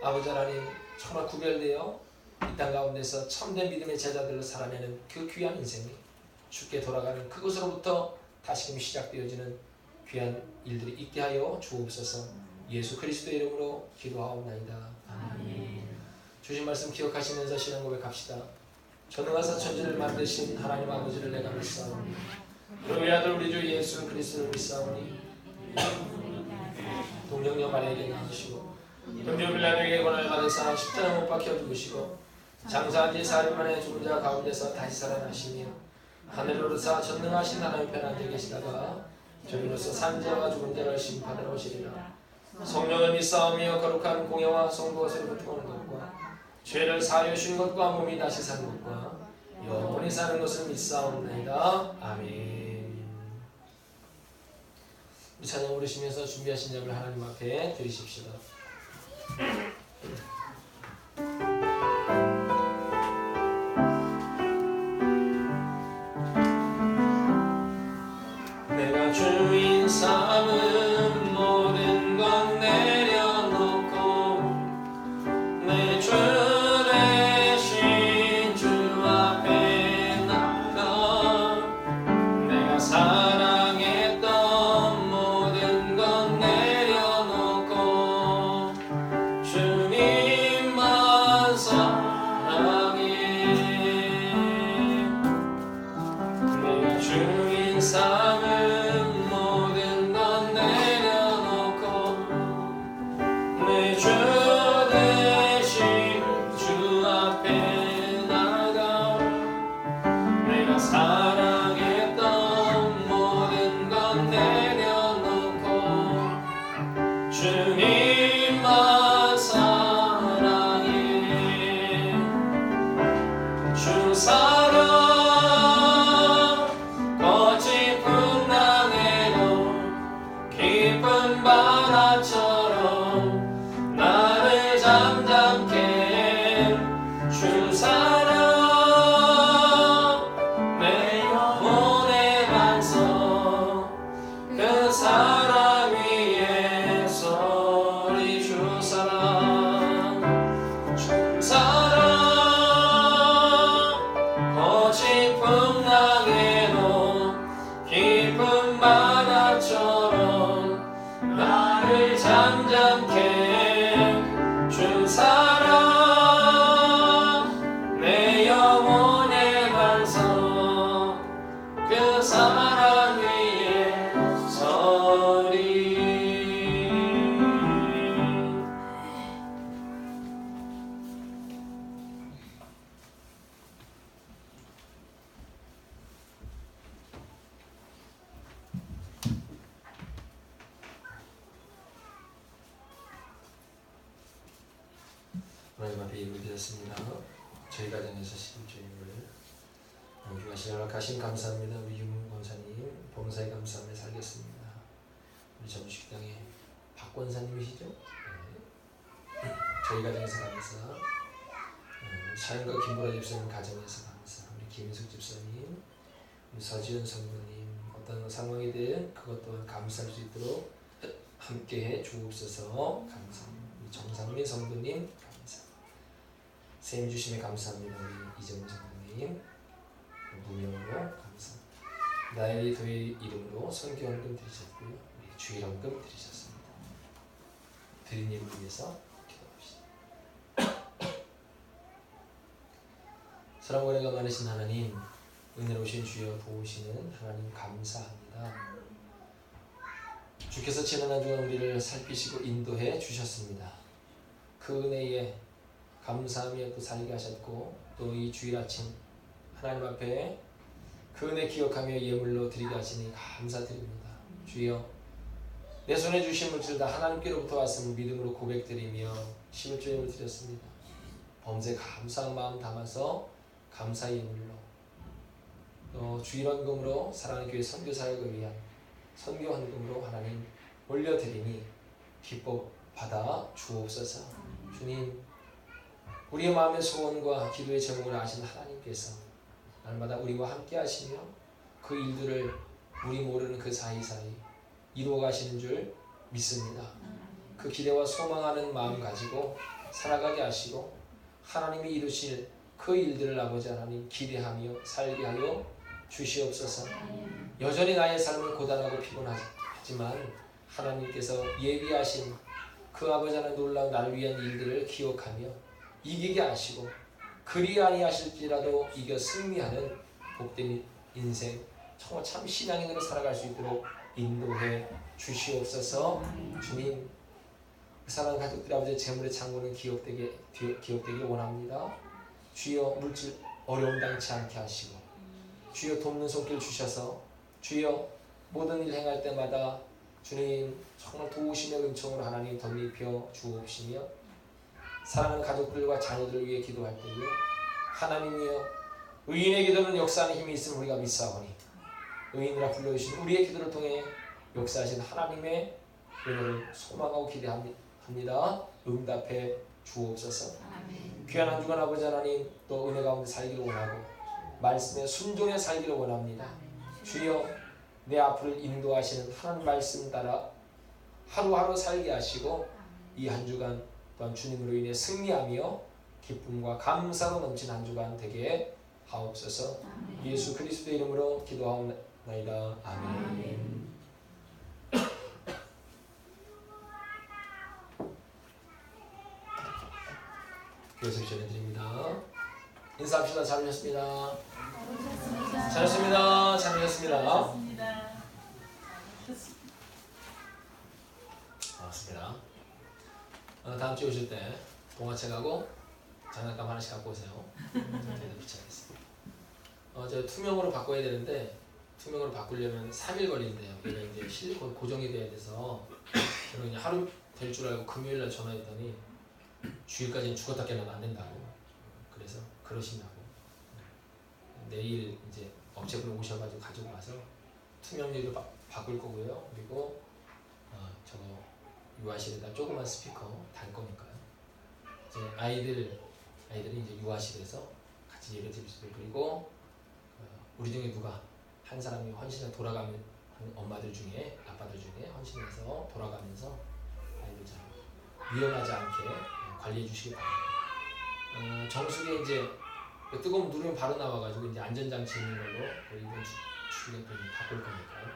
Speaker 2: 아버지 하나님 정말 구별되어 이 땅 가운데서 참된 믿음의 제자들로 살아내는 그 귀한 인생이 주께 돌아가는 그것으로부터 다시금 시작되어지는 귀한 일들이 있게 하여 주옵소서. 예수 그리스도의 이름으로 기도하옵나이다. 아멘. 주신 말씀 기억하시면서 신앙 고백합시다. 전능하사 천지를 만드신 하나님 아버지를 내가 믿사오니 그의 아들 우리 주 예수 그리스도를 믿사오니 동정녀 마리아에게 낳으시고 본디오 빌라도에게 권한을 받으사 십자가 못 박혀 죽으시고 장사한 지 사흘 만에 죽은 자 가운데서 다시 살아나시며 하늘로 오르사 전능하신 하나님 편 앉아 계시다가 저희로서 산자와 죽은 자를 심판하러 오시리라. 성령을 믿사오며 거룩한 공예와 성도것으로부터 오는 것과 죄를 사하여 주신 것과 몸이 다시 사는 것과 영원히 사는 것을 믿사옵나이다. 아멘. 우리 찬양 부르시면서 준비하신 예물 하나님 앞에 드리십시다. 내가 주인 삼은 모든 것 내려놓고 내 주 대신 주 앞에 나가 내가 사랑했던 모든 것 내려놓고 주 주님만 사랑해 주 사랑 거친 풍랑에도 깊은 바다처럼 나를 잠잠케 해. 주 사랑 내 영혼의 반석 그 사랑 위에 서리 주 사랑 주 사랑 거친 풍랑에도 깊은 바다처럼 나를 잠잠케 해. 주 사랑 내 영혼의 반석 그 사랑 위에 서리. 하나님 앞에 예물 드렸습니다. 저희 가정에서 신주임을 귀하신 허락하신 감사합니다. 우리 유문 권사님 봉사에 감사하며 살겠습니다. 우리 점식당의 박 권사님이시죠? 네. 저희 가정에서 감사. 사연과 김보라 집사님 가정에서 감사. 우리 김인숙 집사님, 우리 서지은 성도님 어떤 상황에 대해 그것 또한 감사할 수 있도록 함께해 주옵소서. 감사합니다. 우리 정상민 성도님 감사. 샘 주심에 감사합니다. 우리 이정훈 성도님 무명으로 감사. 나의 도의 이름으로 선교헌금 드리셨고요. 우리 주일헌금 드리셨습니다. 드린 일을 위해서 기도합시다. 사랑과 은혜가 많으신 하나님, 은혜로우신 주여 도우시는 하나님 감사합니다. 주께서 지난 한 주간 우리를 살피시고 인도해 주셨습니다. 그 은혜에 감사하며 또 살게 하셨고 또 이 주일 아침 하나님 앞에 그 은혜 기억하며 예물로 드리게 하시니 감사드립니다. 주여 내 손에 주신 물질 다 하나님께로부터 왔음을 믿음으로 고백드리며 심을주임을 드렸습니다. 범죄 감사한 마음 담아서 감사 예물로 또 주일헌금으로 사랑하는 교회 선교사역을 위한 선교헌금으로 하나님 올려드리니 기뻐 받아 주옵소서. 주님 우리의 마음의 소원과 기도의 제목을 아시는 하나님께서 날마다 우리와 함께 하시며 그 일들을 우리 모르는 그 사이사이 이루어 가시는 줄 믿습니다. 그 기대와 소망하는 마음 가지고 살아가게 하시고 하나님이 이루실 그 일들을 아버지 하나님 기대하며 살게 하여 주시옵소서. 여전히 나의 삶은 고단하고 피곤하지만 하나님께서 예비하신 그 아버지 하나님 놀라운 나를 위한 일들을 기억하며 이기게 하시고 그리 아니하실지라도 이겨 승리하는 복된 인생 정말 참 신앙인으로 살아갈 수 있도록 인도해 주시옵소서. 주님 그 사랑하는 가족들 아버지의 재물의 창고는 기억되길 원합니다. 주여 물질 어려움 당치 않게 하시고 주여 돕는 손길 주셔서 주여 모든 일 행할 때마다 주님 정말 도우시며 은총으로 하나님 덧입혀 주옵시며 사랑하는 가족들과 자녀들을 위해 기도할 때에 하나님이여 의인의 기도는 역사하는 힘이 있음을 우리가 믿사오니 의인이라 불러주신 우리의 기도를 통해 역사하신 하나님의 은혜를 소망하고 기대합니다. 응답해 주옵소서. 귀한 한 주간 아버지 하나님 또 은혜 가운데 살기를 원하고 말씀에 순종해 살기를 원합니다. 주여 내 앞을 인도하시는 하나님 말씀 따라 하루하루 살게 하시고 이 한 주간 또한 주님으로 인해 승리하며 기쁨과 감사로 넘친 한 주간 되게 하옵소서. 예수 그리스도의 이름으로 기도하옵나이다. 아멘. 교회에서 전해드립니다. 인사합시다. 잘하셨습니다. 잘하셨습니다. 잘하셨습니다. 반갑습니다. 다음 주에 오실 때 동화책하고 장난감 하나씩 갖고 오세요. 저희도 비치하겠습니다. 저 투명으로 바꿔야 되는데 투명으로 바꾸려면 3일 걸린대요. 이게 이제 실리콘 고정이 돼야 돼서 저는 그냥 하루 될 줄 알고 금요일날 전화했더니 주일까지는 죽었다 깨어나도 안 된다고. 그래서 그러시냐고. 내일 이제 업체분 오셔가지고 가지고 와서 투명유리로 바꿀 거고요. 그리고 저거 유아실에다 조그만 스피커 달 거니까요. 이제 아이들이 이제 유아실에서 같이 예배 드릴 수 있고, 그리고 우리 중에 누가 한 사람이 헌신을 돌아가면 엄마들 중에 아빠들 중에 헌신해서 돌아가면서 아이들 잘 위험하지 않게 관리해 주시기 바랍니다. 정수기에 이제 뜨거운 누르면 바로 나와가지고 이제 안전장치 있는 걸로 이번 주에 바꿀 거니까요.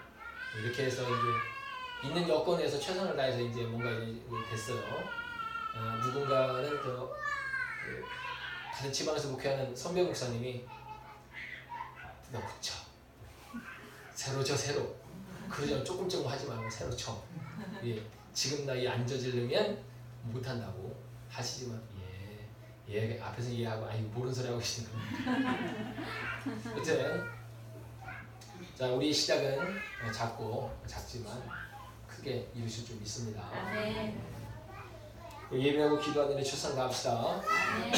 Speaker 2: 이렇게 해서 이제 있는 여건에서 최선을 다해서 이제 뭔가 이제 됐어요. 누군가는 같은 지방에서 목회하는 선배 목사님이 너 붙여 새로 쳐 새로 그러지 조금 하지 말고 새로 쳐. 예, 지금 나이 안 저지르면 못한다고 하시지만 예 앞에서 이해하고 아니 모르는 소리 하고 계시는 거예요. 어쨌든 자 우리 시작은 작지만 크게 이루실 줄 믿습니다.
Speaker 3: 아멘.
Speaker 2: 예배하고 기도하는 일에 최선을 다합시다.
Speaker 3: 아멘.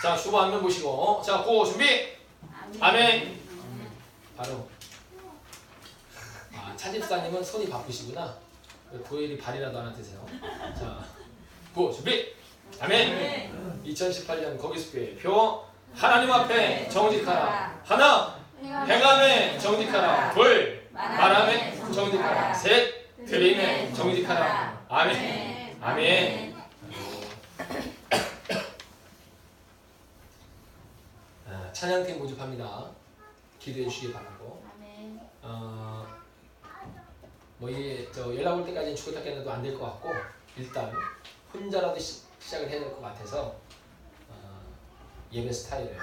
Speaker 2: 자 주보 안면 보시고 자 구호 준비. 아멘. 바로 차집사님은 손이 바쁘시구나. 고엘이 발이라도 하나 드세요. 자 구호 준비. 아멘. 2018년 거기숙교회 표 하나님 앞에 정직하라. 하나 행함에 정직하라. 둘 말함에 정직하라. 셋 드림에 정직하라. 아멘. 아멘. 찬양팀 모집합니다. 기도해 주시기 바라고.
Speaker 3: 아멘.
Speaker 2: 연락 올 때까지는 죽었다 깨어나도 안 될 것 같고 일단 혼자라도 시작을 해야 될 것 같아서 예배 스타일을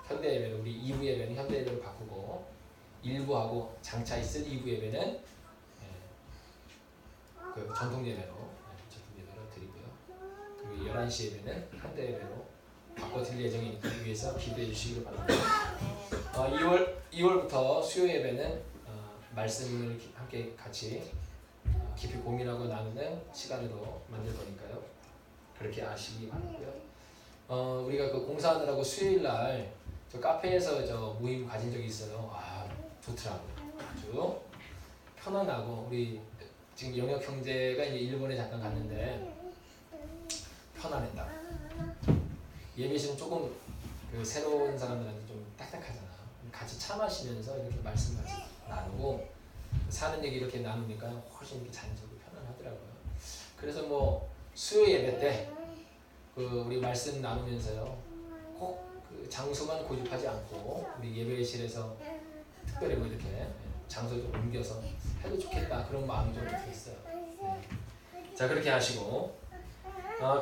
Speaker 2: 현대 예배를 우리 2부 예배는 현대 예배로 바꾸고 1부하고 장차 있을 2부 예배는 그 전통 예배로 드리고요. 그리고 11시 예배는 현대 예배로 바꿔 드릴 예정이니까 위해서 기도해 주시기 바랍니다. 2월부터 수요 예배는 말씀을 함께 같이 깊이 고민하고 나누는 시간으로 만들 거니까요. 그렇게 아시기 바라고요. 우리가 그 공사하느라고 수요일 날 저 카페에서 저 모임 가진 적이 있어요. 좋더라고요. 아주 편안하고 우리 지금 영혁 형제가 이제 일본에 잠깐 갔는데 편안했다. 예배실은 조금 그 새로운 사람들한테 좀 딱딱하잖아. 같이 차 마시면서 이렇게 말씀 나누고 사는 얘기 이렇게 나누니까 훨씬 이렇게 자연스럽고 편안하더라고요. 그래서 수요 예배 때 그 우리 말씀 나누면서요 꼭 그 장소만 고집하지 않고 우리 예배실에서 특별히 이렇게 장소 좀 옮겨서 해도 좋겠다 그런 마음이 좀 들었어요. 자 그렇게 하시고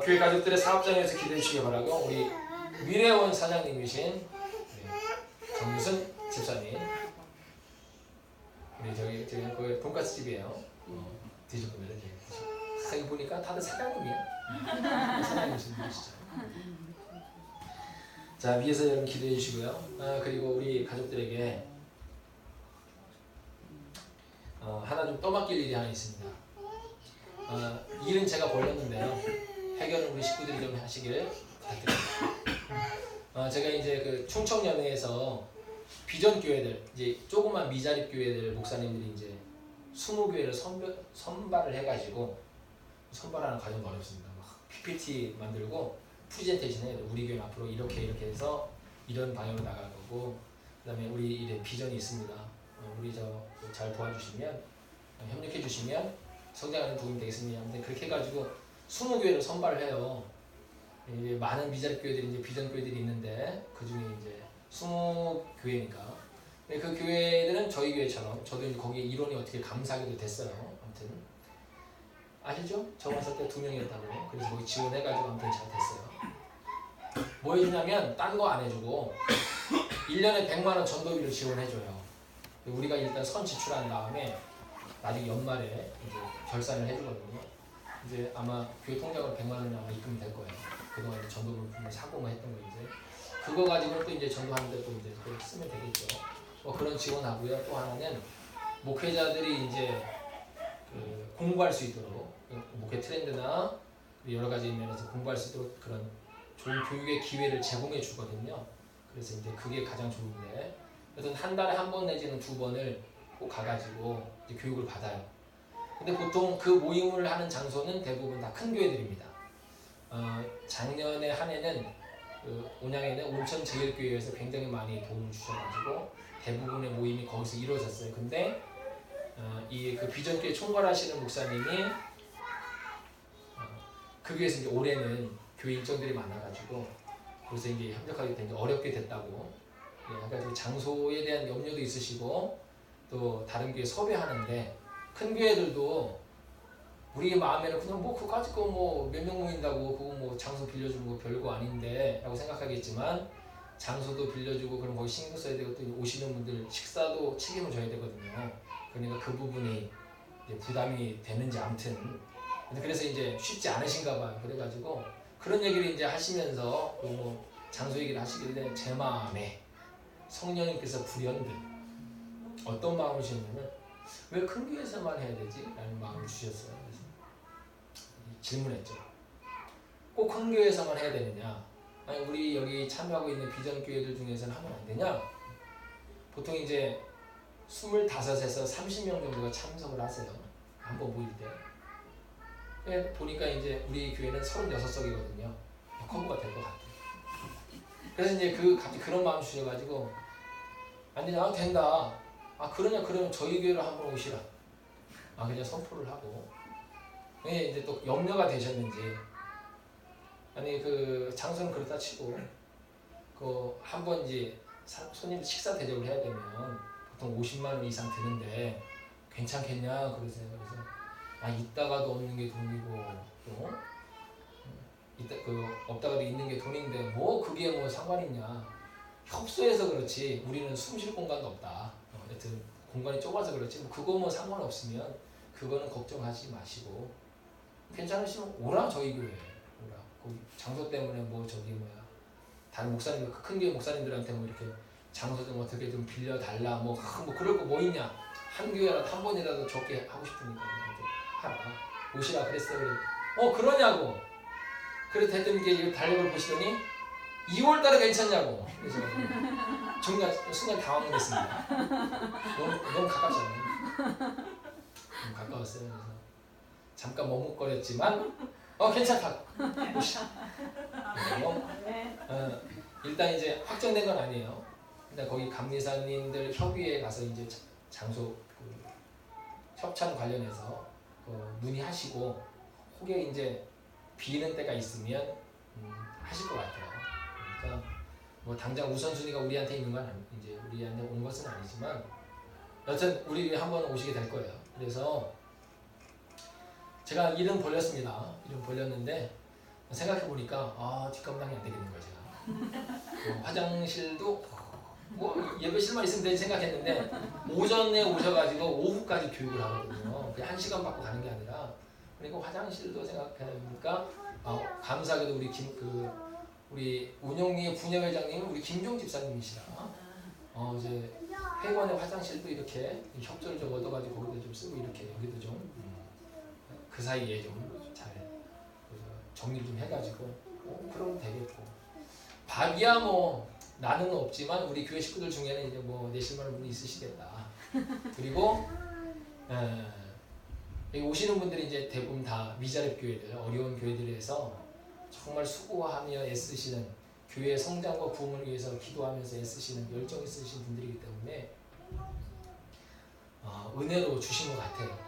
Speaker 2: 교회 가족들의 사업장에서 기도해 주시기 바라고 우리 미래원 사장님이신 정유순 집사님 우리 저기 그 돈가스 집이에요. 드실 거면 이제 여기 보니까 다들 사장님이야. 사장님이신 분이시죠. 자 위에서 여러분 기도해 주시고요. 그리고 우리 가족들에게 하나 좀 떠맡길 일이 하나 있습니다. 일은 제가 벌렸는데요. 해결은 우리 식구들이 좀 하시길 부탁드립니다. 제가 이제 그 충청연회에서 비전 교회들 이제 조그만 미자립 교회들 목사님들이 이제 20교회를 선발을 해가지고 선발하는 과정도 어렵습니다. 막 PPT 만들고 프레젠테이션 해야 돼. 우리 교회 앞으로 이렇게 해서 이런 방향으로 나갈 거고 그다음에 우리 이제 비전이 있습니다. 우리 잘 도와주시면 협력해 주시면 성장하는 도움이 되겠습니다. 아무튼 그렇게 해가지고 20교회를 선발을 해요. 이제 많은 미자립 교회들이 이제 비전 교회들이 있는데 그 중에 이제 20교회니까 그 교회들은 저희 교회처럼 저도 이제 거기에 일원이 어떻게 감사하게도 됐어요. 아무튼 아시죠? 저 왔을 때 2명이었다고. 그래서 거기 지원해가지고 아무튼 잘 됐어요. 뭐 해주냐면 딴 거 안 해주고 1년에 100만 원 전도비를 지원해줘요. 우리가 일단 선 지출한 다음에 나중에 연말에 이제 결산을 해주거든요. 이제 아마 교회 통장으로 100만 원이 아마 입금이 될 거예요. 그동안 이제 전도물품을 사고 뭐 했던 거 이제 그거 가지고 또 이제 전도하는데 또 이제 그걸 쓰면 되겠죠. 그런 지원하고요. 또 하나는 목회자들이 이제 공부할 수 있도록 목회 트렌드나 여러 가지 면에서 공부할 수 있도록 그런 좋은 교육의 기회를 제공해 주거든요. 그래서 이제 그게 가장 좋은데, 그래서 한 달에 한 번 내지는 2번을 꼭 가가지고 이제 교육을 받아요. 근데 보통 그 모임을 하는 장소는 대부분 다 큰 교회들입니다. 작년에 한 해는 온양에는 온천제일교회에서 굉장히 많이 도움을 주셔가지고 대부분의 모임이 거기서 이루어졌어요. 근데 이 그 비전교회 총괄하시는 목사님이 그 교회에서 이제 올해는 교회 일정들이 많아가지고 그래서 이제 협력하게 된 게 어렵게 됐다고. 그러니까 장소에 대한 염려도 있으시고 또 다른 교회 섭외하는데, 큰 교회들도 우리 마음에는 그냥 뭐 그까짓 거 뭐 몇 명 모인다고 그거 뭐 장소 빌려주는 거 별거 아닌데 라고 생각하겠지만, 장소도 빌려주고 그럼 거기 신경 써야 되고 또 오시는 분들 식사도 책임을 져야 되거든요. 그러니까 그 부분이 이제 부담이 되는지 아무튼 그래서 이제 쉽지 않으신가 봐요. 그래가지고 그런 얘기를 이제 하시면서 뭐 장소 얘기를 하시길래 제 마음에 성령님께서 불현듯 어떤 마음을 주셨냐면, 왜 큰 교회에서만 해야 되지? 라는 마음을 주셨어요. 그래서 질문했죠. 꼭 큰 교회에서만 해야 되느냐? 아니 우리 여기 참여하고 있는 비전 교회들 중에서는 하면 안 되냐? 보통 이제 25에서 30명 정도가 참석을 하세요. 한번 모일 때. 보니까 이제 우리 교회는 36석이거든요. 커버가 될 것 같아요. 그래서 이제 갑자기 그런 마음 주셔가지고, 안 되냐? 된다. 그러냐? 그러면 저희 교회로 한번 오시라. 그냥 선포를 하고. 이제 또 염려가 되셨는지, 아니 그 장소는 그렇다 치고, 한번 이제 손님 식사 대접을 해야 되면 보통 50만 원 이상 드는데 괜찮겠냐 그러세요. 그래서 있다가도 없는 게 돈이고 또 없다가도 있는 게 돈인데 뭐 그게 뭐 상관있냐. 협소해서 그렇지 우리는 숨 쉴 공간도 없다. 여튼 공간이 좁아서 그렇지 뭐 그거 뭐 상관없으면 그거는 걱정하지 마시고 괜찮으시면 오라. 저희 교회 오라. 그 장소 때문에 뭐 다른 목사님 큰 교회 목사님들한테 뭐 이렇게 장소 좀 어떻게 좀 빌려달라 뭐 그럴 거 뭐 있냐. 한 교회라도 한 번이라도 적게 하고 싶으니까 하라. 오시라 그랬어요. 그러냐고. 그래서 했더니 이게 달력을 보시더니 2월달에 괜찮냐고. 그래서 순간 당황했습니다. 너무 가깝잖아요. 너무 가까웠어요. 그래서 잠깐 머뭇거렸지만 괜찮다. 오시라. 일단 이제 확정된 건 아니에요. 근데 거기 감리사님들 협의회에 가서 이제 장소 협찬 관련해서 문의하시고 혹여 이제 비는 때가 있으면 하실 것 같아요. 그러니까 뭐 당장 우선순위가 우리한테 있는 건 이제 우리한테 온 것은 아니지만 여튼 우리 한번 오시게 될 거예요. 그래서 제가 이름 벌렸습니다. 이름 벌렸는데 생각해 보니까 뒷감당이 안 되겠는 거죠. 화장실도 뭐 예배실만 있으면 되지 생각했는데 오전에 오셔가지고 오후까지 교육을 하거든요. 그냥 1시간 받고 가는 게 아니라. 그러니까 화장실도 생각해보니까 감사하게도 우리 운영위의 분야회장님은 우리 김종 집사님이시라. 이제 회관의 화장실도 이렇게 협조를 좀 얻어가지고 거기도 좀 쓰고 이렇게 여기도 좀 그 사이에 좀 잘 정리를 좀 해가지고 그러면 되겠고. 밥이야 뭐 나는 없지만 우리 교회 식구들 중에는 이제 뭐 내실만한 분이 있으시겠다. 그리고 여기 오시는 분들이 이제 대부분 다 미자립 교회들, 어려운 교회들에서 정말 수고하며 애쓰시는 교회의 성장과 부흥을 위해서 기도하면서 애쓰시는 열정 있으신 분들이기 때문에 은혜로 주신 것 같아요.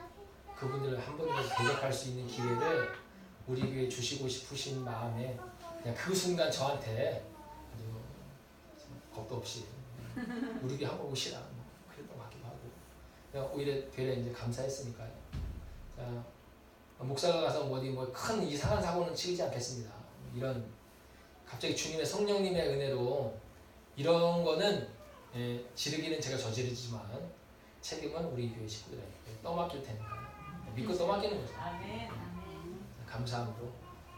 Speaker 2: 그분들을 한 번이라도 대접할 수 있는 기회를 우리 교회에 주시고 싶으신 마음에 그냥 그 순간 저한테 아주 겁도 없이 우리 교회 한번 오시라 그랬던 것 같기도 하고 그냥 오히려 되려 이제 감사했으니까요. 자, 목사가 가서 뭐 큰 이상한 사고는 치지 않겠습니다. 이런 갑자기 주님의 성령님의 은혜로 이런 거는 지르기는 제가 저지르지만 책임은 우리 교회 식구들에게 떠맡길 테니까 믿고 떠맡기는 거죠.
Speaker 3: 아멘.
Speaker 2: 감사함으로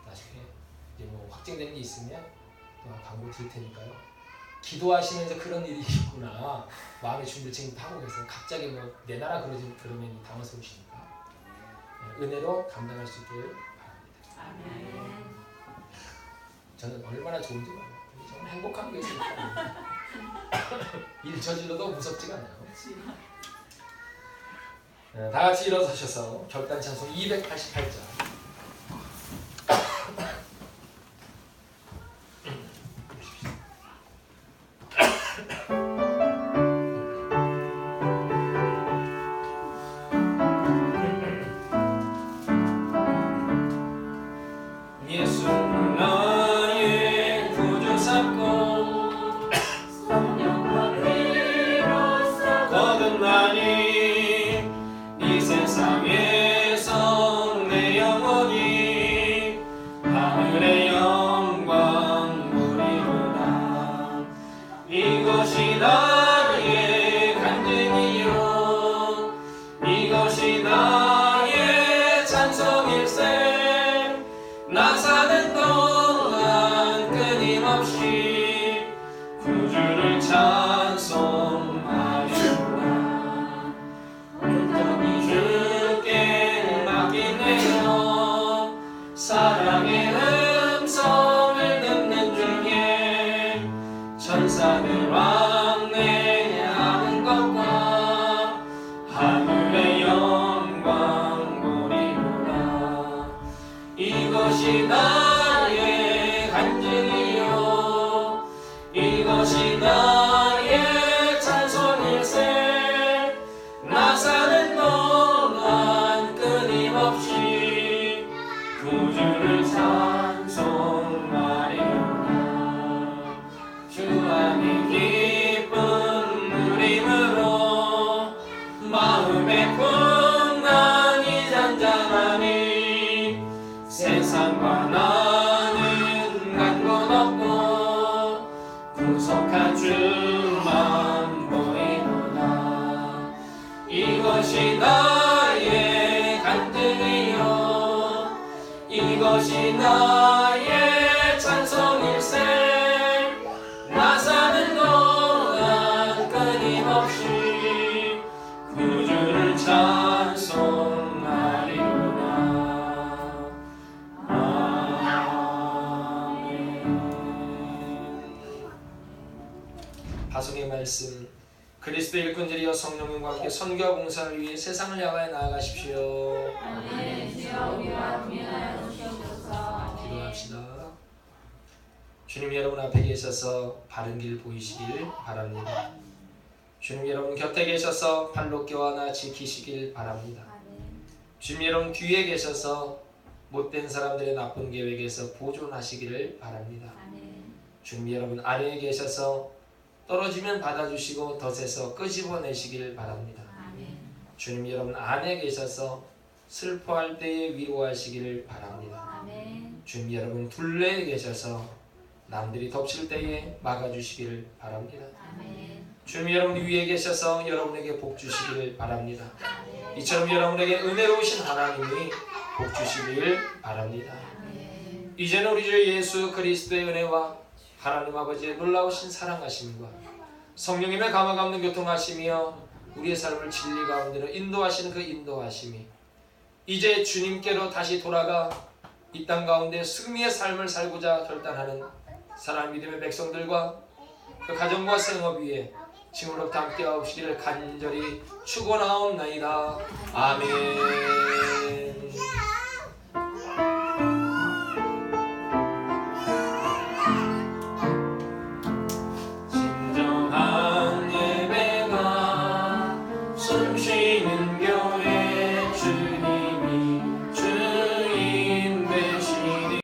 Speaker 2: 나중에 이제 뭐 확정된 게 있으면 또 광고 드릴 테니까요. 기도하시면서 그런 일이 있구나 마음의 준비를 지금 하고 계세요. 갑자기 뭐 내 나라 그러면 당황스러우시니까 은혜로 감당할 수 있기를 바랍니다.
Speaker 3: 아멘.
Speaker 2: 저는 얼마나 좋은지 몰라요. 정말 행복한 게 있습니다. 일 저질러도 무섭지가 않아요. 다 같이 일어서셔서 결단 찬송 288장. 예수 나의 구주 삼고
Speaker 3: 성령과 피로써
Speaker 2: 거듭나니 이 세상에서 내 영혼이 하늘의 영광 누리로다. 이것이 나의 간증이요 이것이 나의 찬송일세. 나 사는 동안 끊임없이 구주를 찬송하리로다. 온전히 주께 맡기네요. 사랑의 음성을 듣는 중에 천사들 왕래하는 것과 하늘의 영광 보리로다. 이것이 나의 간증이요 이것이 나의 찬송일세. 나 사는 동안 끊임없이 구주를 찬송하리로다. 주 안에 기쁜 누림으로 마음의 풍랑이 잔잔하니 세상과 나는 간 것 없고 구속한 주만 보이노라. 이것이 나의 간증이요 이것이 나의 찬송일세. 나 사는 동안 끊임없이 구주를 찬송하리로다. 파송의 말씀. 그리스도의 일꾼들이여 성령님과 함께 선교와 봉사를 위해 세상을 향하여 나아가십시오.
Speaker 3: 아멘. 주여 우리와 동행하여 주시옵소서.
Speaker 2: 기도합시다. 주님 여러분 앞에 계셔서 바른 길 보이시길 바랍니다. 주님 여러분 곁에 계셔서 발로 껴안아 지키시길 바랍니다. 주님 여러분 뒤에 계셔서 못된 사람들의 나쁜 계획에서 보존하시기를 바랍니다. 주님 여러분 아래에 계셔서 떨어지면 받아주시고 덫에서 끄집어내시길 바랍니다. 주님 여러분 안에 계셔서 슬퍼할 때에 위로하시기를 바랍니다. 주님 여러분 둘레에 계셔서 남들이 덮칠 때에 막아주시기를 바랍니다. 주님 여러분 위에 계셔서 여러분에게 복 주시기를 바랍니다. 이처럼 여러분에게 은혜로우신 하나님이 복 주시기를 바랍니다. 이제는 우리 주 예수 그리스도의 은혜와 하나님 아버지의 놀라우신 사랑하심과 성령님의 감화가 없는 교통하심이여 우리의 삶을 진리 가운데로 인도하시는 그 인도하심이 이제 주님께로 다시 돌아가 이 땅 가운데 승리의 삶을 살고자 결단하는 사랑하는 믿음의 백성들과 그 가정과 생업 위에 지금부터 함께 하시기를 간절히 축원하옵나이다. 아멘.